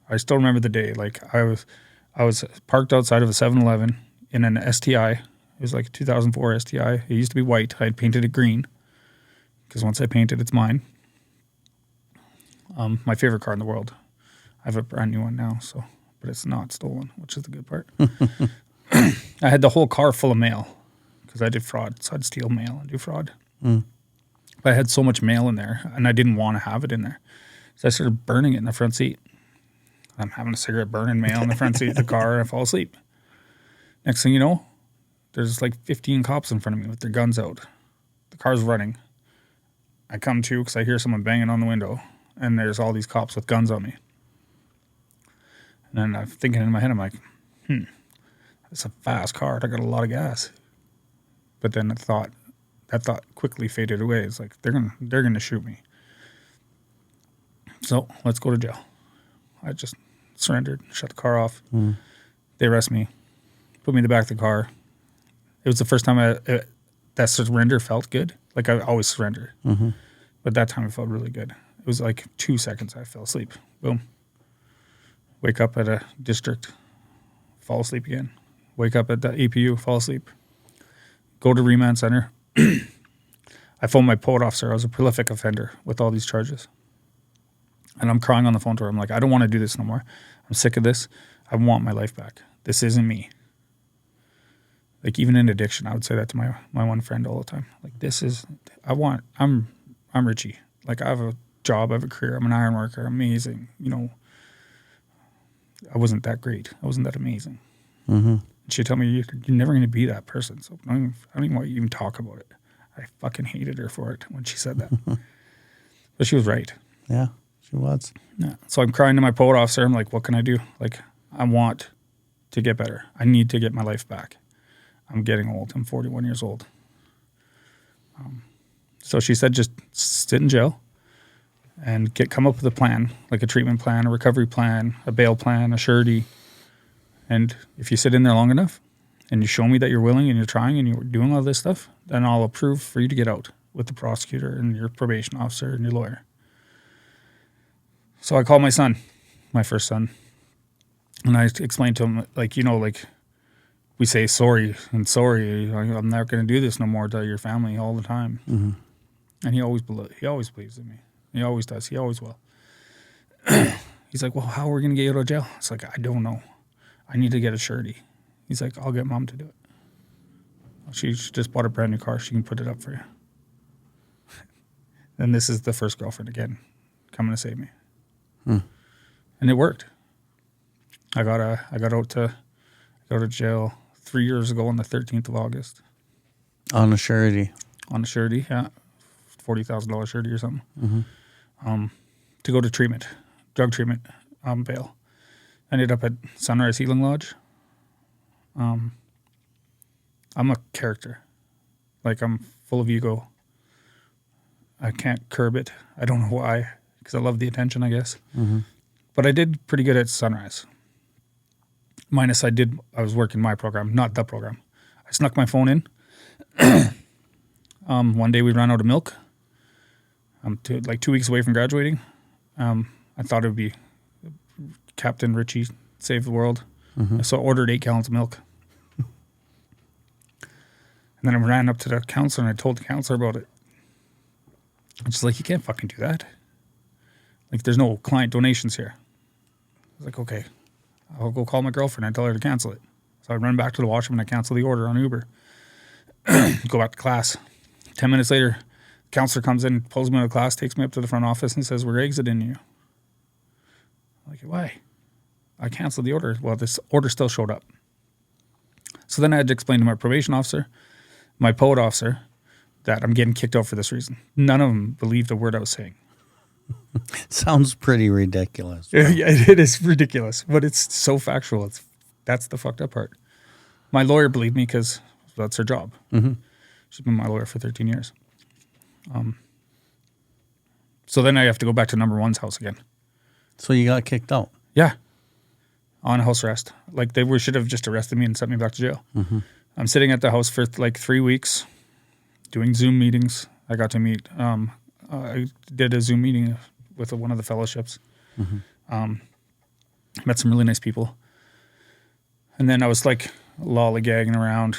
I still remember the day. I was parked outside of a 7-Eleven in an STI. It was like a 2004 STI. It used to be white. I had painted it green because once I paint it, it's mine. My favorite car in the world. I have a brand new one now, but it's not stolen, which is the good part. I had the whole car full of mail because I did fraud, so I'd steal mail and do fraud. But I had so much mail in there, and I didn't want to have it in there. So I started burning it in the front seat. I'm having a cigarette burning mail in the front seat of the car, and I fall asleep. Next thing you know, there's 15 cops in front of me with their guns out. The car's running. I come to because I hear someone banging on the window, and there's all these cops with guns on me. And then I'm thinking in my head, I'm like, it's a fast car. I got a lot of gas. But then that thought quickly faded away. It's like, they're gonna shoot me. So let's go to jail. I just surrendered, shut the car off. They arrest me, put me in the back of the car. It was the first time that surrender felt good. Like I always surrender. But that time it felt really good. It was 2 seconds I fell asleep. Boom. Wake up at a district, fall asleep again. Wake up at the APU, fall asleep. Go to remand center. I phoned my parole officer. I was a prolific offender with all these charges. And I'm crying on the phone to her. I'm like, I don't want to do this no more. I'm sick of this. I want my life back. This isn't me. Even in addiction, I would say that to my one friend all the time. I'm Richie. I have a job, I have a career. I'm an iron worker. I'm amazing. I wasn't that great. I wasn't that amazing. She'd tell me, you're never going to be that person. So I don't even want you to even talk about it. I fucking hated her for it when she said that. But she was right. Yeah, she was. Yeah. So I'm crying to my parole officer. I'm like, what can I do? I want to get better. I need to get my life back. I'm getting old. I'm 41 years old. So she said, just sit in jail and come up with a plan, like a treatment plan, a recovery plan, a bail plan, a surety. And if you sit in there long enough and you show me that you're willing and you're trying and you're doing all this stuff, then I'll approve for you to get out with the prosecutor and your probation officer and your lawyer. So I called my son, my first son, and I explained to him, we say sorry and sorry. I'm not going to do this no more to your family all the time. And he always believes in me. He always does. He always will. He's like, well, how are we going to get you out of jail? It's like, I don't know. I need to get a surety. He's like, I'll get mom to do it. She just bought a brand new car. She can put it up for you. Then this is the first girlfriend again coming to save me. And it worked. I got out to go to jail 3 years ago on the 13th of August. On a surety. On a surety, yeah. $40,000 surety or something. To go to treatment, drug treatment, bail. Ended up at Sunrise Healing Lodge. I'm a character. I'm full of ego. I can't curb it. I don't know why. because I love the attention, I guess. But I did pretty good at Sunrise. Minus I was working my program, not the program. I snuck my phone in. One day we ran out of milk. I'm 2 weeks away from graduating. I thought it would be Captain Richie save the world. So I ordered 8 gallons of milk. And then I ran up to the counselor and I told the counselor about it. And she's like, you can't fucking do that. Like, there's no client donations here. I was like, okay, I'll go call my girlfriend and tell her to cancel it. So I run back to the washroom and I cancel the order on Uber. Go back to class. 10 minutes later, the counselor comes in, pulls me out of class, takes me up to the front office and says, we're exiting you. I'm like, why? I canceled the order. Well, this order still showed up. So then I had to explain to my probation officer, my poet officer, that I'm getting kicked out for this reason. None of them believed a word I was saying. Sounds pretty ridiculous. Yeah, it is ridiculous, but it's so factual. That's the fucked up part. My lawyer believed me because that's her job. She's been my lawyer for 13 years. So then I have to go back to number one's house again. So you got kicked out? Yeah. On house arrest. Like, they should have just arrested me and sent me back to jail. I'm sitting at the house for like 3 weeks doing Zoom meetings. I got to meet, I did a Zoom meeting with one of the fellowships. Met some really nice people. And then I was like lollygagging around,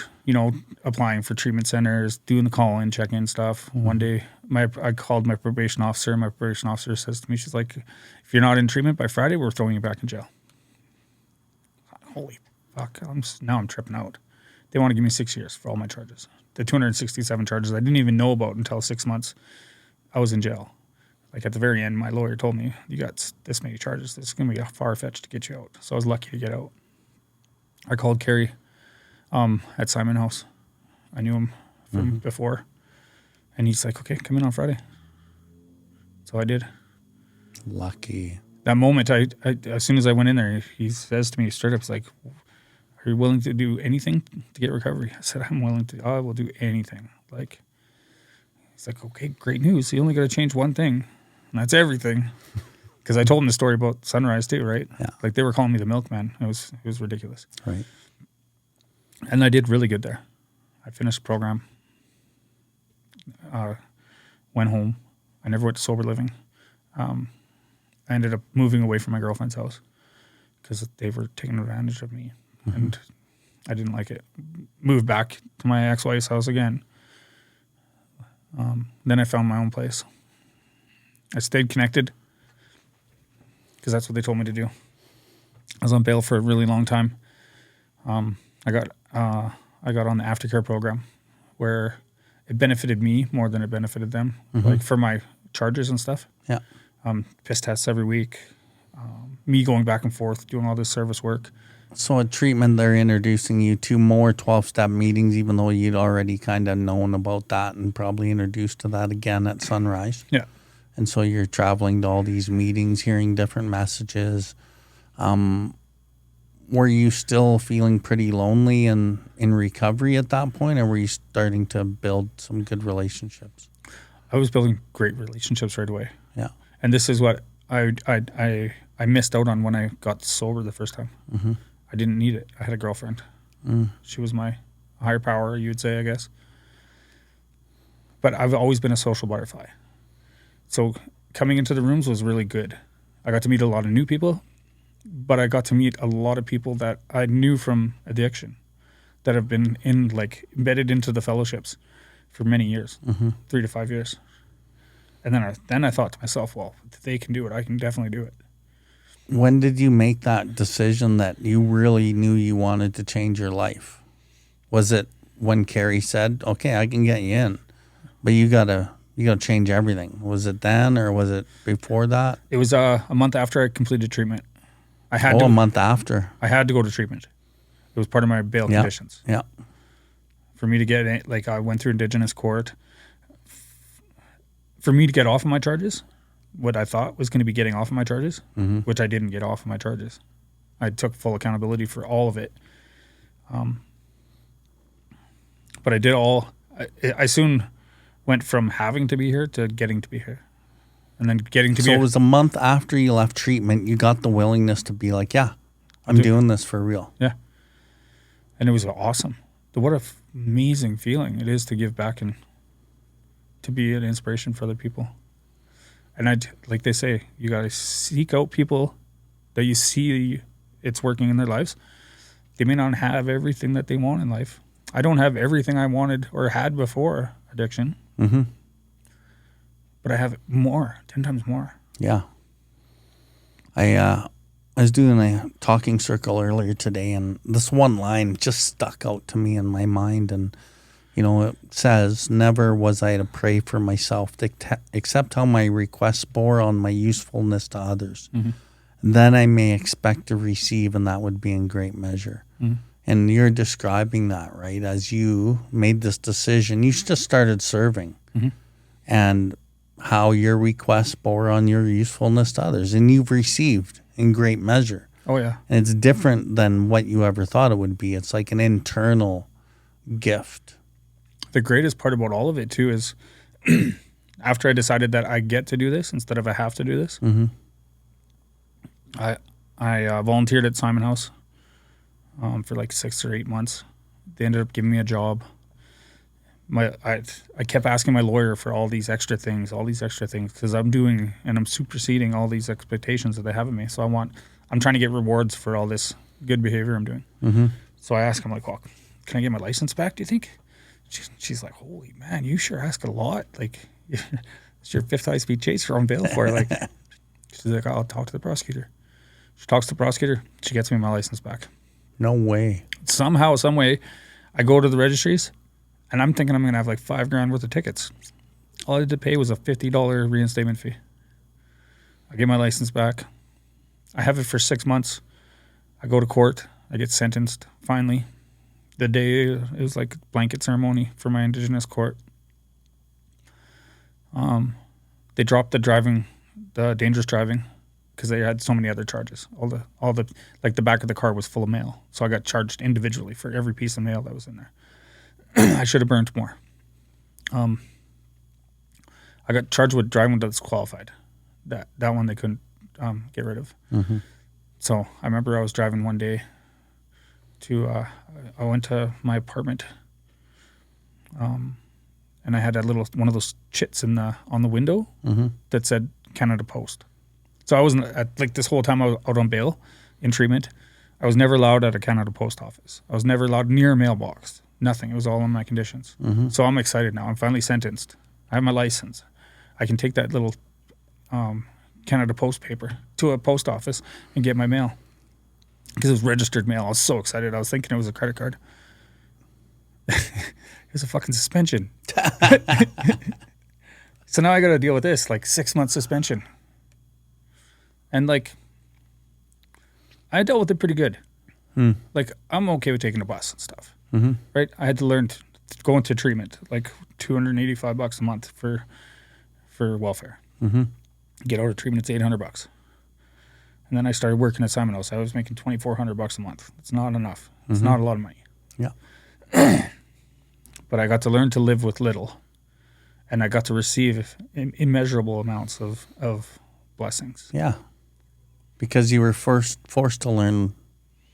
applying for treatment centers, doing the call-in, check-in stuff. One day, I called my probation officer. My probation officer says to me, she's like, if you're not in treatment by Friday, we're throwing you back in jail. Holy fuck. Now I'm tripping out. They want to give me 6 years for all my charges. The 267 charges I didn't even know about until 6 months I was in jail. Like, at the very end, my lawyer told me, you got this many charges. This is going to be far-fetched to get you out. So I was lucky to get out. I called Kerry at Simon House. I knew him from before. And he's like, okay, come in on Friday. So I did. Lucky. That moment, I as soon as I went in there, he says to me straight up, he's like, are you willing to do anything to get recovery? I said, I will do anything. Like, he's like, okay, great news. You only got to change one thing, and that's everything. Because I told him the story about Sunrise too, right? Yeah. Like, they were calling me the milkman. It was ridiculous. Right. And I did really good there. I finished the program. Went home. I never went to sober living. I ended up moving away from my girlfriend's house because they were taking advantage of me. And I didn't like it. Moved back to my ex-wife's house again. Then I found my own place. I stayed connected because that's what they told me to do. I was on bail for a really long time. I got on the aftercare program where it benefited me more than it benefited them, like for my charges and stuff. Yeah. Piss tests every week. Me going back and forth, doing all this service work. So at treatment, they're introducing you to more 12-step meetings, even though you'd already kind of known about that and probably introduced to that again at Sunrise. Yeah. And so you're traveling to all these meetings, hearing different messages. Were you still feeling pretty lonely and in recovery at that point, or were you starting to build some good relationships? I was building great relationships right away. Yeah. And this is what I missed out on when I got sober the first time. I didn't need it. I had a girlfriend. She was my higher power, you would say, I guess. But I've always been a social butterfly. So coming into the rooms was really good. I got to meet a lot of new people, but I got to meet a lot of people that I knew from addiction that have been embedded into the fellowships for many years, 3 to 5 years. And then I thought to myself, well, if they can do it, I can definitely do it. When did you make that decision that you really knew you wanted to change your life? Was it when Carrie said, okay, I can get you in, but you gotta change everything? Was it then, or was it before that? It was a month after I completed treatment. A month after. I had to go to treatment. It was part of my bail conditions. Yeah. For me to get in, I went through Indigenous court. For me to get off of my charges, what I thought was going to be getting off of my charges, which I didn't get off of my charges. I took full accountability for all of it. But I did all. I soon went from having to be here to getting to be here. And then getting to So it was a month after you left treatment, you got the willingness to be like, yeah, I'm doing this for real. Yeah. And it was awesome. What an amazing feeling it is to give back and to be an inspiration for other people. And like they say, you got to seek out people that you see it's working in their lives. They may not have everything that they want in life. I don't have everything I wanted or had before addiction. Mm-hmm. But I have more, 10 times more. Yeah. I was doing a talking circle earlier today, and this one line just stuck out to me in my mind. And, it says, never was I to pray for myself, except how my requests bore on my usefulness to others. Mm-hmm. Then I may expect to receive, and that would be in great measure. Mm-hmm. And you're describing that, right? As you made this decision, you just started serving. Mm-hmm. And how your requests bore on your usefulness to others, and you've received in great measure. Oh, yeah. And it's different than what you ever thought it would be. It's like an internal gift. The greatest part about all of it, too, is after I decided that I get to do this instead of I have to do this, mm-hmm. I volunteered at Simon House for like 6 or 8 months. They ended up giving me a job. I kept asking my lawyer for all these extra things, because I'm doing and I'm superseding all these expectations that they have of me. So I'm trying to get rewards for all this good behavior I'm doing. Mm-hmm. So I asked him, like, well, can I get my license back, do you think? She's like, holy man, you sure ask a lot. Like, it's your 5th high-speed chaser on bail for. Like, she's like, I'll talk to the prosecutor. She talks to the prosecutor. She gets me my license back. No way. Somehow, some way, I go to the registries. And I'm thinking I'm going to have like $5,000 worth of tickets. All I had to pay was a $50 reinstatement fee. I get my license back. I have it for 6 months. I go to court. I get sentenced, finally. The day, it was like a blanket ceremony for my Indigenous court. They dropped the dangerous driving, because they had so many other charges. All the like the back of the car was full of mail. So I got charged individually for every piece of mail that was in there. I should have burnt more. I got charged with driving without disqualified. That one they couldn't get rid of. Mm-hmm. So I remember I was driving one day I went to my apartment, and I had one of those chits on the window mm-hmm. that said Canada Post. So I wasn't like this whole time I was out on bail in treatment. I was never allowed at a Canada Post office. I was never allowed near a mailbox. Nothing. It was all on my conditions. Mm-hmm. So I'm excited now. I'm finally sentenced. I have my license. I can take that little Canada Post paper to a post office and get my mail. Because it was registered mail. I was so excited. I was thinking it was a credit card. It was a fucking suspension. So now I got to deal with this, like 6 month suspension. And like, I dealt with it pretty good. Like, I'm okay with taking a bus and stuff. Mm-hmm. Right? I had to learn to go into treatment, like $285 a month for welfare. Mm-hmm. Get out of treatment, it's $800. And then I started working at Simon House. I was making $2,400 a month. It's not enough. It's mm-hmm. not a lot of money. Yeah. But I got to learn to live with little, and I got to receive immeasurable amounts of blessings. Yeah. Because you were forced to learn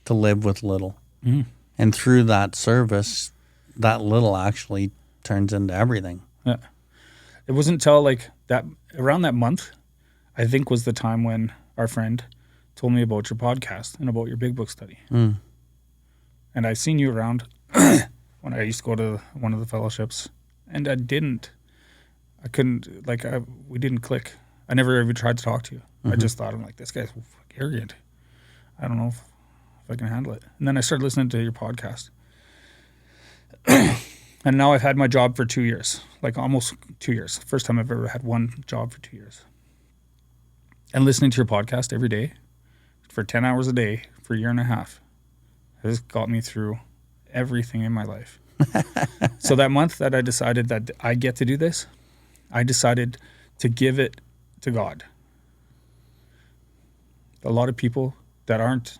to live with little. Mm-hmm. And through that service, that little actually turns into everything. Yeah. It wasn't until like that, around that month, I think was the time when our friend told me about your podcast and about your big book study. Mm. And I seen you around when I used to go to one of the fellowships, and we didn't click. I never even tried to talk to you. Mm-hmm. I just thought, I'm like, this guy's arrogant. I don't know if I can handle it. And then I started listening to your podcast. And now I've had my job for 2 years, like almost 2 years. First time I've ever had one job for 2 years. And listening to your podcast every day for 10 hours a day for a year and a half has got me through everything in my life. So that month that I decided that I get to do this, I decided to give it to God. A lot of people that aren't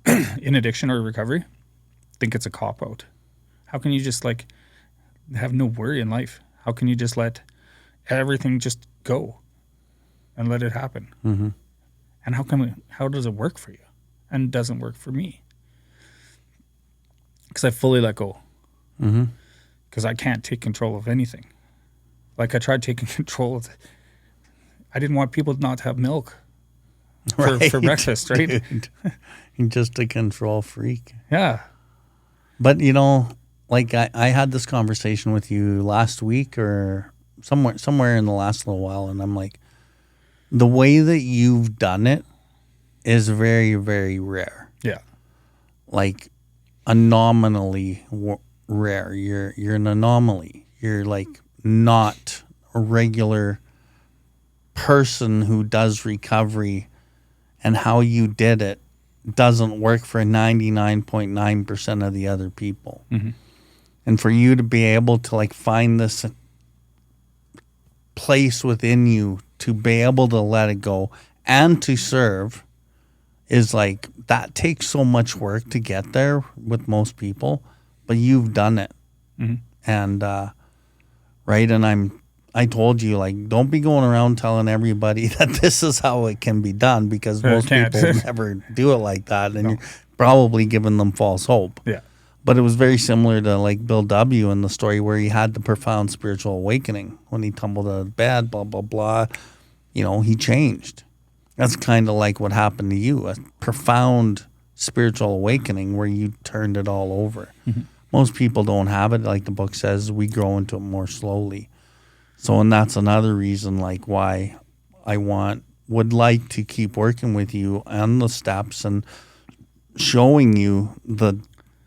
in addiction or recovery think it's a cop-out. How can you just like have no worry in life? How can you just let everything just go? and let it happen. Mm-hmm. And how does it work for you? And it doesn't work for me. Because I fully let go. Mm-hmm. Because I can't take control of anything. Like I tried taking control of I didn't want people not to have milk for breakfast, right? Dude. You're just a control freak. Yeah. But, like I had this conversation with you last week or somewhere in the last little while, and I'm like, the way that you've done it is very, very rare. Yeah. Like anomaly rare. You're an anomaly. You're like not a regular person who does recovery, and how you did it doesn't work for 99.9% of the other people. Mm-hmm. And for you to be able to like find this place within you to be able to let it go and to serve is like, that takes so much work to get there with most people, but you've done it. Mm-hmm. And, right. And I told you, like, don't be going around telling everybody that this is how it can be done, because most people never do it like that. And you're probably giving them false hope. Yeah. But it was very similar to like Bill W. in the story where he had the profound spiritual awakening when he tumbled out of bed, blah, blah, blah. He changed. That's kind of like what happened to you, a profound spiritual awakening where you turned it all over. Mm-hmm. Most people don't have it. Like the book says, we grow into it more slowly. So, and that's another reason like why I would like to keep working with you on the steps and showing you the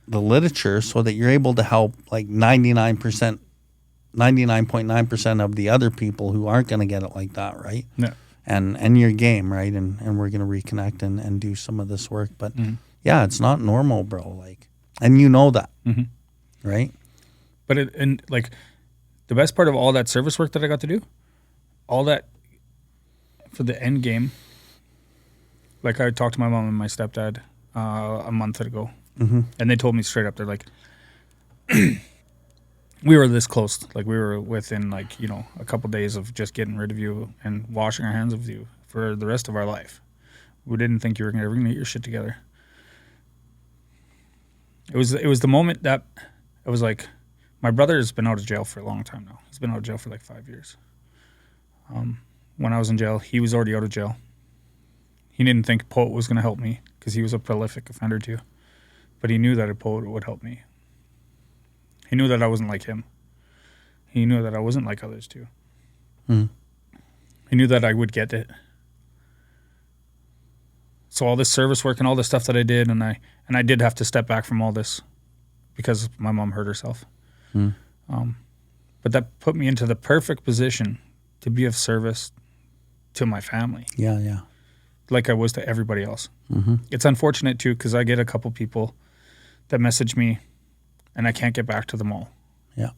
literature so that you're able to help like 99.9% of the other people who aren't going to get it like that, right? Yeah. And your game, right? And we're going to reconnect and do some of this work. But yeah, it's not normal, bro. Like, and you know that, right? But the best part of all that service work that I got to do, all that for the end game, like I talked to my mom and my stepdad a month ago, and they told me straight up, they're like, we were this close. Like we were within like, a couple days of just getting rid of you and washing our hands of you for the rest of our life. We didn't think you were ever going to get your shit together. It was the moment that it was like, my brother has been out of jail for a long time now. He's been out of jail for like 5 years. When I was in jail, he was already out of jail. He didn't think Poet was going to help me because he was a prolific offender too. But he knew that a Poet would help me. He knew that I wasn't like him. He knew that I wasn't like others too. He knew that I would get it. So all this service work and all the stuff that I did, and I did have to step back from all this because my mom hurt herself. But that put me into the perfect position to be of service to my family. Yeah, yeah. Like I was to everybody else. It's unfortunate too, because I get a couple people that message me and I can't get back to them all. Yeah.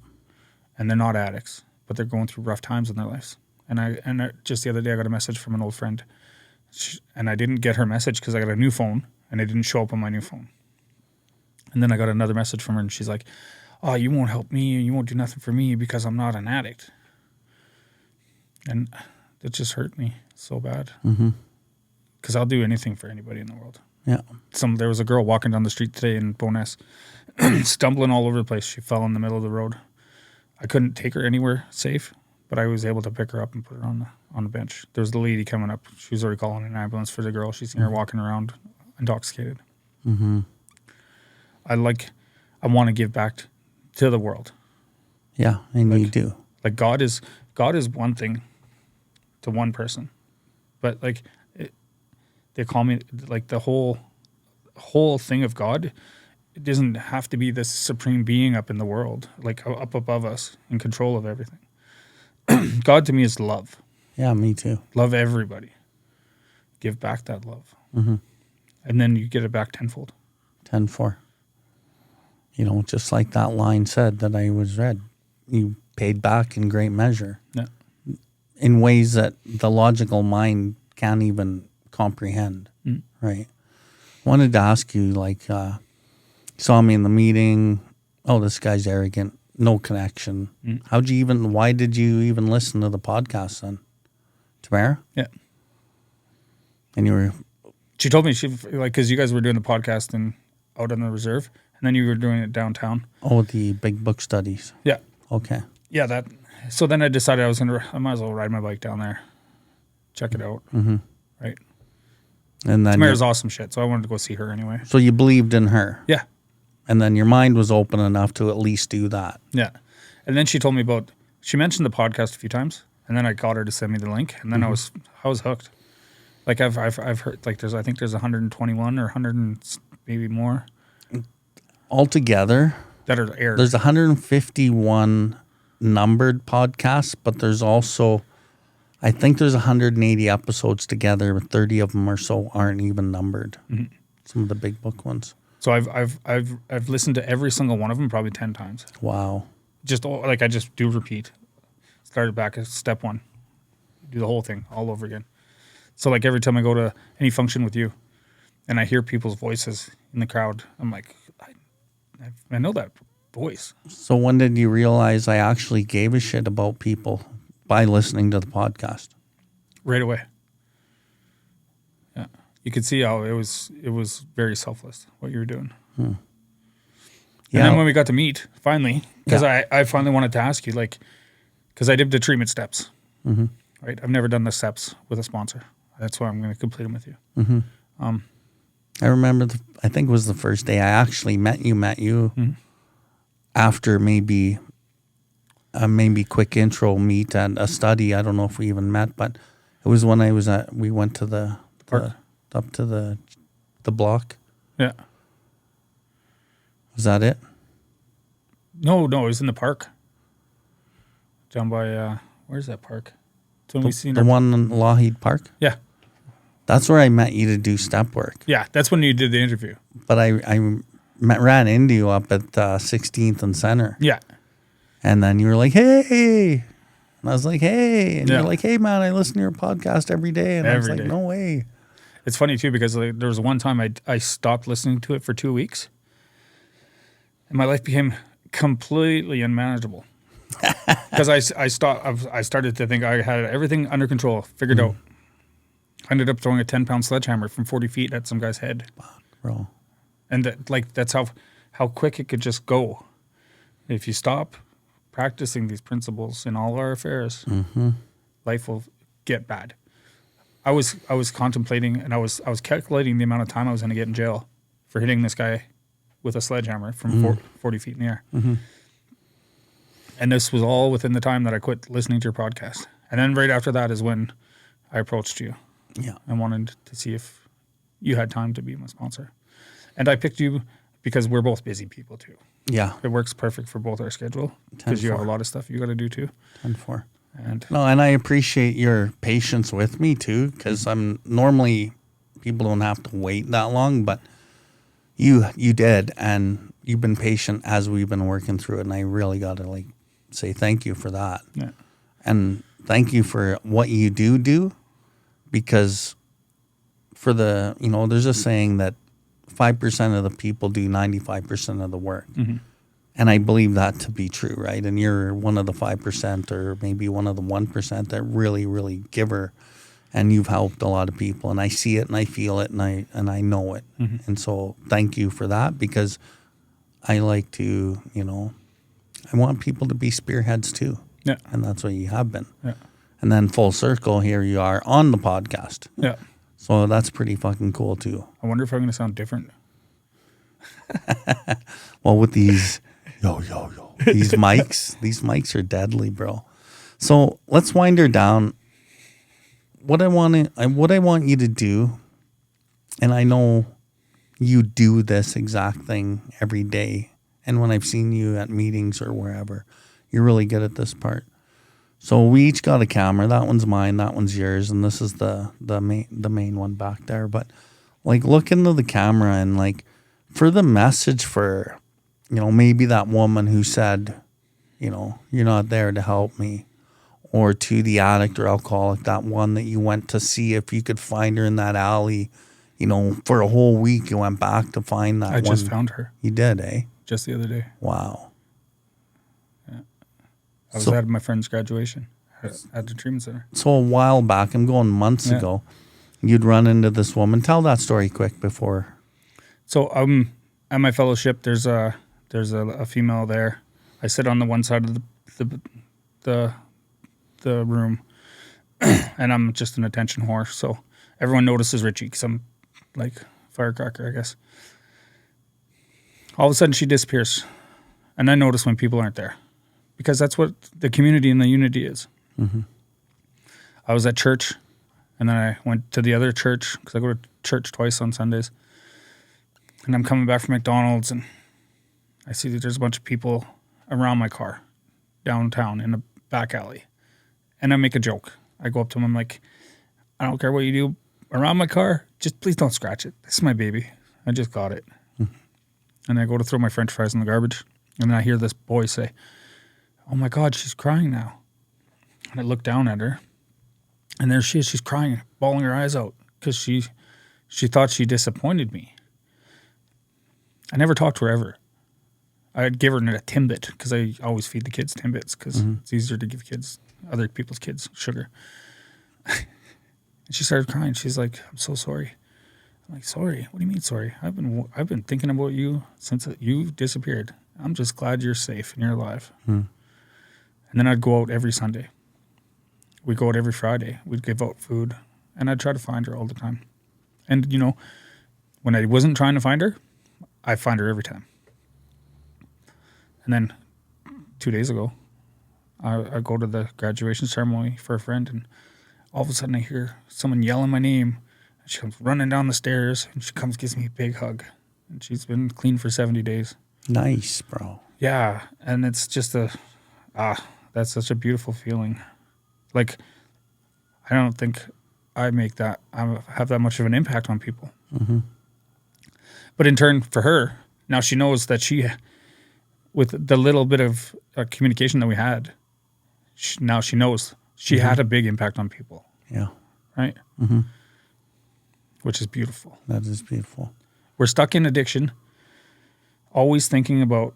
And they're not addicts, but they're going through rough times in their lives. And just the other day I got a message from an old friend, and I didn't get her message because I got a new phone and it didn't show up on my new phone. And then I got another message from her and she's like, oh, you won't help me and you won't do nothing for me because I'm not an addict. And it just hurt me so bad. Because I'll do anything for anybody in the world. Yeah. There was a girl walking down the street today in Bowness, stumbling all over the place. She fell in the middle of the road. I couldn't take her anywhere safe, but I was able to pick her up and put her on the bench. There was the lady coming up. She was already calling an ambulance for the girl. She's seen her walking around intoxicated. I want to give back to the world. Yeah, and you do. Like God is one thing to one person, but like they call me like the whole thing of God. It doesn't have to be this supreme being up in the world, like up above us, in control of everything. God to me is love. Yeah, me too. Love everybody. Give back that love, and then you get it back tenfold. 10-4. Just like that line said that I was read, you paid back in great measure. Yeah. In ways that the logical mind can't even comprehend, right? Wanted to ask you, like, saw me in the meeting, oh, this guy's arrogant, no connection. Why did you even listen to the podcast then? Tamara? Yeah. And you were... She told me because you guys were doing the podcast out on the reserve, and then you were doing it downtown. Oh, the big book studies. Yeah. Okay. Yeah, that. So then I decided I might as well ride my bike down there, check it out. Mm-hmm. Right. And then Tamara's awesome shit, so I wanted to go see her anyway. So you believed in her. Yeah. And then your mind was open enough to at least do that. Yeah. And then she told me she mentioned the podcast a few times, and then I got her to send me the link, and then I was hooked. Like I've heard like I think there's 121 or 100 and maybe more altogether that are aired. There's 151 numbered podcasts, but there's also I think there's 180 episodes together, but 30 of them or so aren't even numbered. Mm-hmm. Some of the big book ones. So I've listened to every single one of them probably 10 times. Wow. I just do repeat. Started back at step 1. Do the whole thing all over again. So like every time I go to any function with you and I hear people's voices in the crowd, I'm like, I know that voice. So when did you realize I actually gave a shit about people by listening to the podcast? Right away. Yeah. You could see how it was very selfless what you were doing. Yeah. And then when we got to meet, finally, because I finally wanted to ask you, because I did the treatment steps, right? I've never done the steps with a sponsor. That's why I'm going to complete them with you. Mm-hmm. I remember, I think it was the first day I actually met you after maybe quick intro meet at a study. I don't know if we even met, but it was when we went to the park, up to the block. Yeah. Was that it? No, it was in the park. Down by, where's that park? The one in Lougheed Park? Yeah. That's where I met you to do step work. Yeah, that's when you did the interview. But I ran into you up at 16th and Center. Yeah. And then you were like, hey. And I was like, hey. And you're like, hey, man, I listen to your podcast every day. And I was like, no way. It's funny, too, because there was one time I stopped listening to it for 2 weeks. And my life became completely unmanageable. Because I started to think I had everything under control, figured out. I ended up throwing a 10-pound sledgehammer from 40 feet at some guy's head. Bro. And that's how quick it could just go. If you stop practicing these principles in all of our affairs, life will get bad. I was contemplating, and I was calculating the amount of time I was going to get in jail for hitting this guy with a sledgehammer from 40 feet in the air. Mm-hmm. And this was all within the time that I quit listening to your podcast. And then right after that is when I approached you. Yeah. I wanted to see if you had time to be my sponsor. And I picked you because we're both busy people too. Yeah. It works perfect for both our schedule because you have a lot of stuff you got to do too. 10-4. And I appreciate your patience with me too, because I'm normally people don't have to wait that long, but you did, and you've been patient as we've been working through it, and I really got to say thank you for that. Yeah. And thank you for what you do, because for there's a saying that 5% of the people do 95% of the work. Mm-hmm. And I believe that to be true, right? And you're one of the 5% or maybe one of the 1% that really, really giver, and you've helped a lot of people, and I see it and I feel it and I know it. Mm-hmm. And so thank you for that, because I like to, I want people to be spearheads too. Yeah. And that's what you have been. Yeah. And then full circle, here you are on the podcast. Yeah. So that's pretty fucking cool too. I wonder if I'm going to sound different. Well, with these, these mics are deadly, bro. So let's wind her down. What I want you to do, and I know you do this exact thing every day, and when I've seen you at meetings or wherever, you're really good at this part. So we each got a camera. That one's mine. That one's yours. And this is the main one back there. But look into the camera and for the message for, maybe that woman who said, you're not there to help me, or to the addict or alcoholic, that one that you went to see if you could find her in that alley, for a whole week you went back to find that one. I just found her. You did, eh? Just the other day. Wow. I was at my friend's graduation. at the treatment center. So a while back, I'm going months ago, you'd run into this woman. Tell that story quick before. So at my fellowship, there's a female there. I sit on the one side of the room, and I'm just an attention whore. So everyone notices Richie because I'm like firecracker, I guess. All of a sudden, she disappears, and I notice when people aren't there, because that's what the community and the unity is. Mm-hmm. I was at church, and then I went to the other church because I go to church twice on Sundays. And I'm coming back from McDonald's, and I see that there's a bunch of people around my car downtown in a back alley. And I make a joke. I go up to them. I'm like, I don't care what you do around my car. Just please don't scratch it. This is my baby. I just got it. Mm-hmm. And I go to throw my French fries in the garbage. And then I hear this boy say, oh, my God, she's crying now. And I look down at her. And there she is. She's crying, bawling her eyes out because she thought she disappointed me. I never talked to her ever. I'd give her a Timbit because I always feed the kids Timbits because it's easier to give other people's kids sugar. And she started crying. She's like, I'm so sorry. I'm like, sorry? What do you mean sorry? I've been thinking about you since you disappeared. I'm just glad you're safe and you're alive. And then I'd go out every Sunday. We'd go out every Friday. We'd give out food. And I'd try to find her all the time. And, when I wasn't trying to find her, I find her every time. And then 2 days ago, I go to the graduation ceremony for a friend, and all of a sudden I hear someone yelling my name. And she comes running down the stairs, and she gives me a big hug. And she's been clean for 70 days. Nice, bro. Yeah, and it's just that's such a beautiful feeling. Like, I don't think I have that much of an impact on people. Mm-hmm. But in turn, for her, now she knows that with the little bit of communication that we had, now she knows she had a big impact on people. Yeah. Right? Mm-hmm. Which is beautiful. That is beautiful. We're stuck in addiction, always thinking about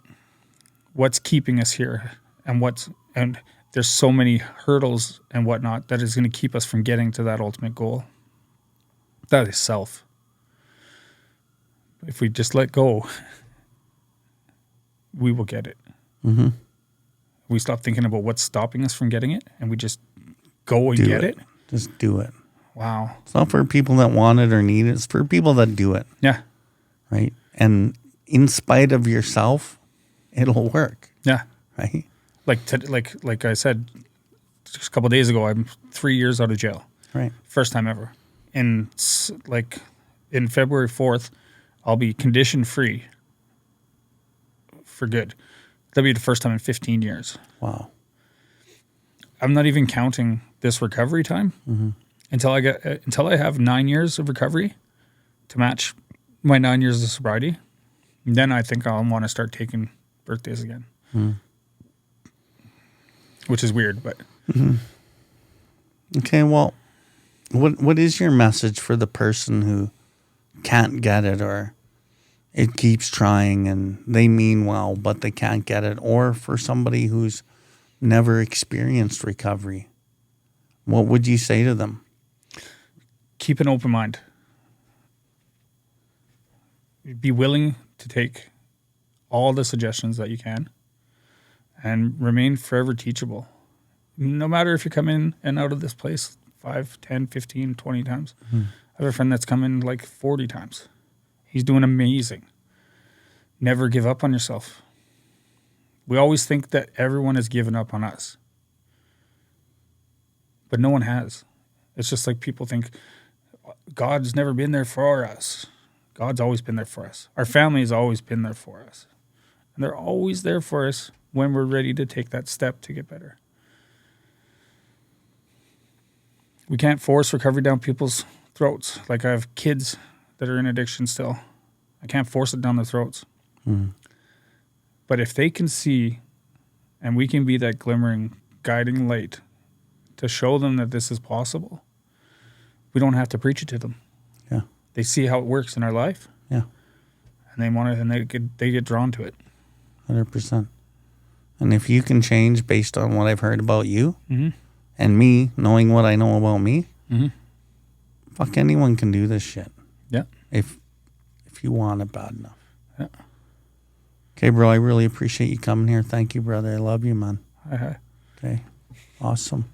what's keeping us here and there's so many hurdles and whatnot that is going to keep us from getting to that ultimate goal. That is self. If we just let go, we will get it. Mm-hmm. We stop thinking about what's stopping us from getting it, and we just go and get it. Just do it. Wow. It's not for people that want it or need it. It's for people that do it. Yeah. Right? And in spite of yourself, it'll work. Yeah. Right? Like I said just a couple of days ago, I'm 3 years out of jail. Right. First time ever. In February 4th, I'll be condition free for good. That'll be the first time in 15 years. Wow. I'm not even counting this recovery time until I have 9 years of recovery to match my 9 years of sobriety. And then I think I'll want to start taking birthdays again. Which is weird, but okay. Well, what is your message for the person who can't get it, or it keeps trying and they mean well, but they can't get it, or for somebody who's never experienced recovery? What would you say to them? Keep an open mind. Be willing to take all the suggestions that you can and remain forever teachable. No matter if you come in and out of this place 5, 10, 15, 20 times. I have a friend that's come in like 40 times. He's doing amazing. Never give up on yourself. We always think that everyone has given up on us. But no one has. It's just like people think God's never been there for us. God's always been there for us. Our family has always been there for us. And they're always there for us when we're ready to take that step to get better. We can't force recovery down people's throats. Like I have kids that are in addiction still. I can't force it down their throats. But if they can see, and we can be that glimmering, guiding light to show them that this is possible, we don't have to preach it to them. Yeah. They see how it works in our life. Yeah. And they want it, and they get drawn to it. 100%. And if you can change based on what I've heard about you, And me, knowing what I know about me, fuck, anyone can do this shit. Yeah. If you want it bad enough. Yeah. Okay, bro, I really appreciate you coming here. Thank you, brother. I love you, man. Hi. Okay. Awesome.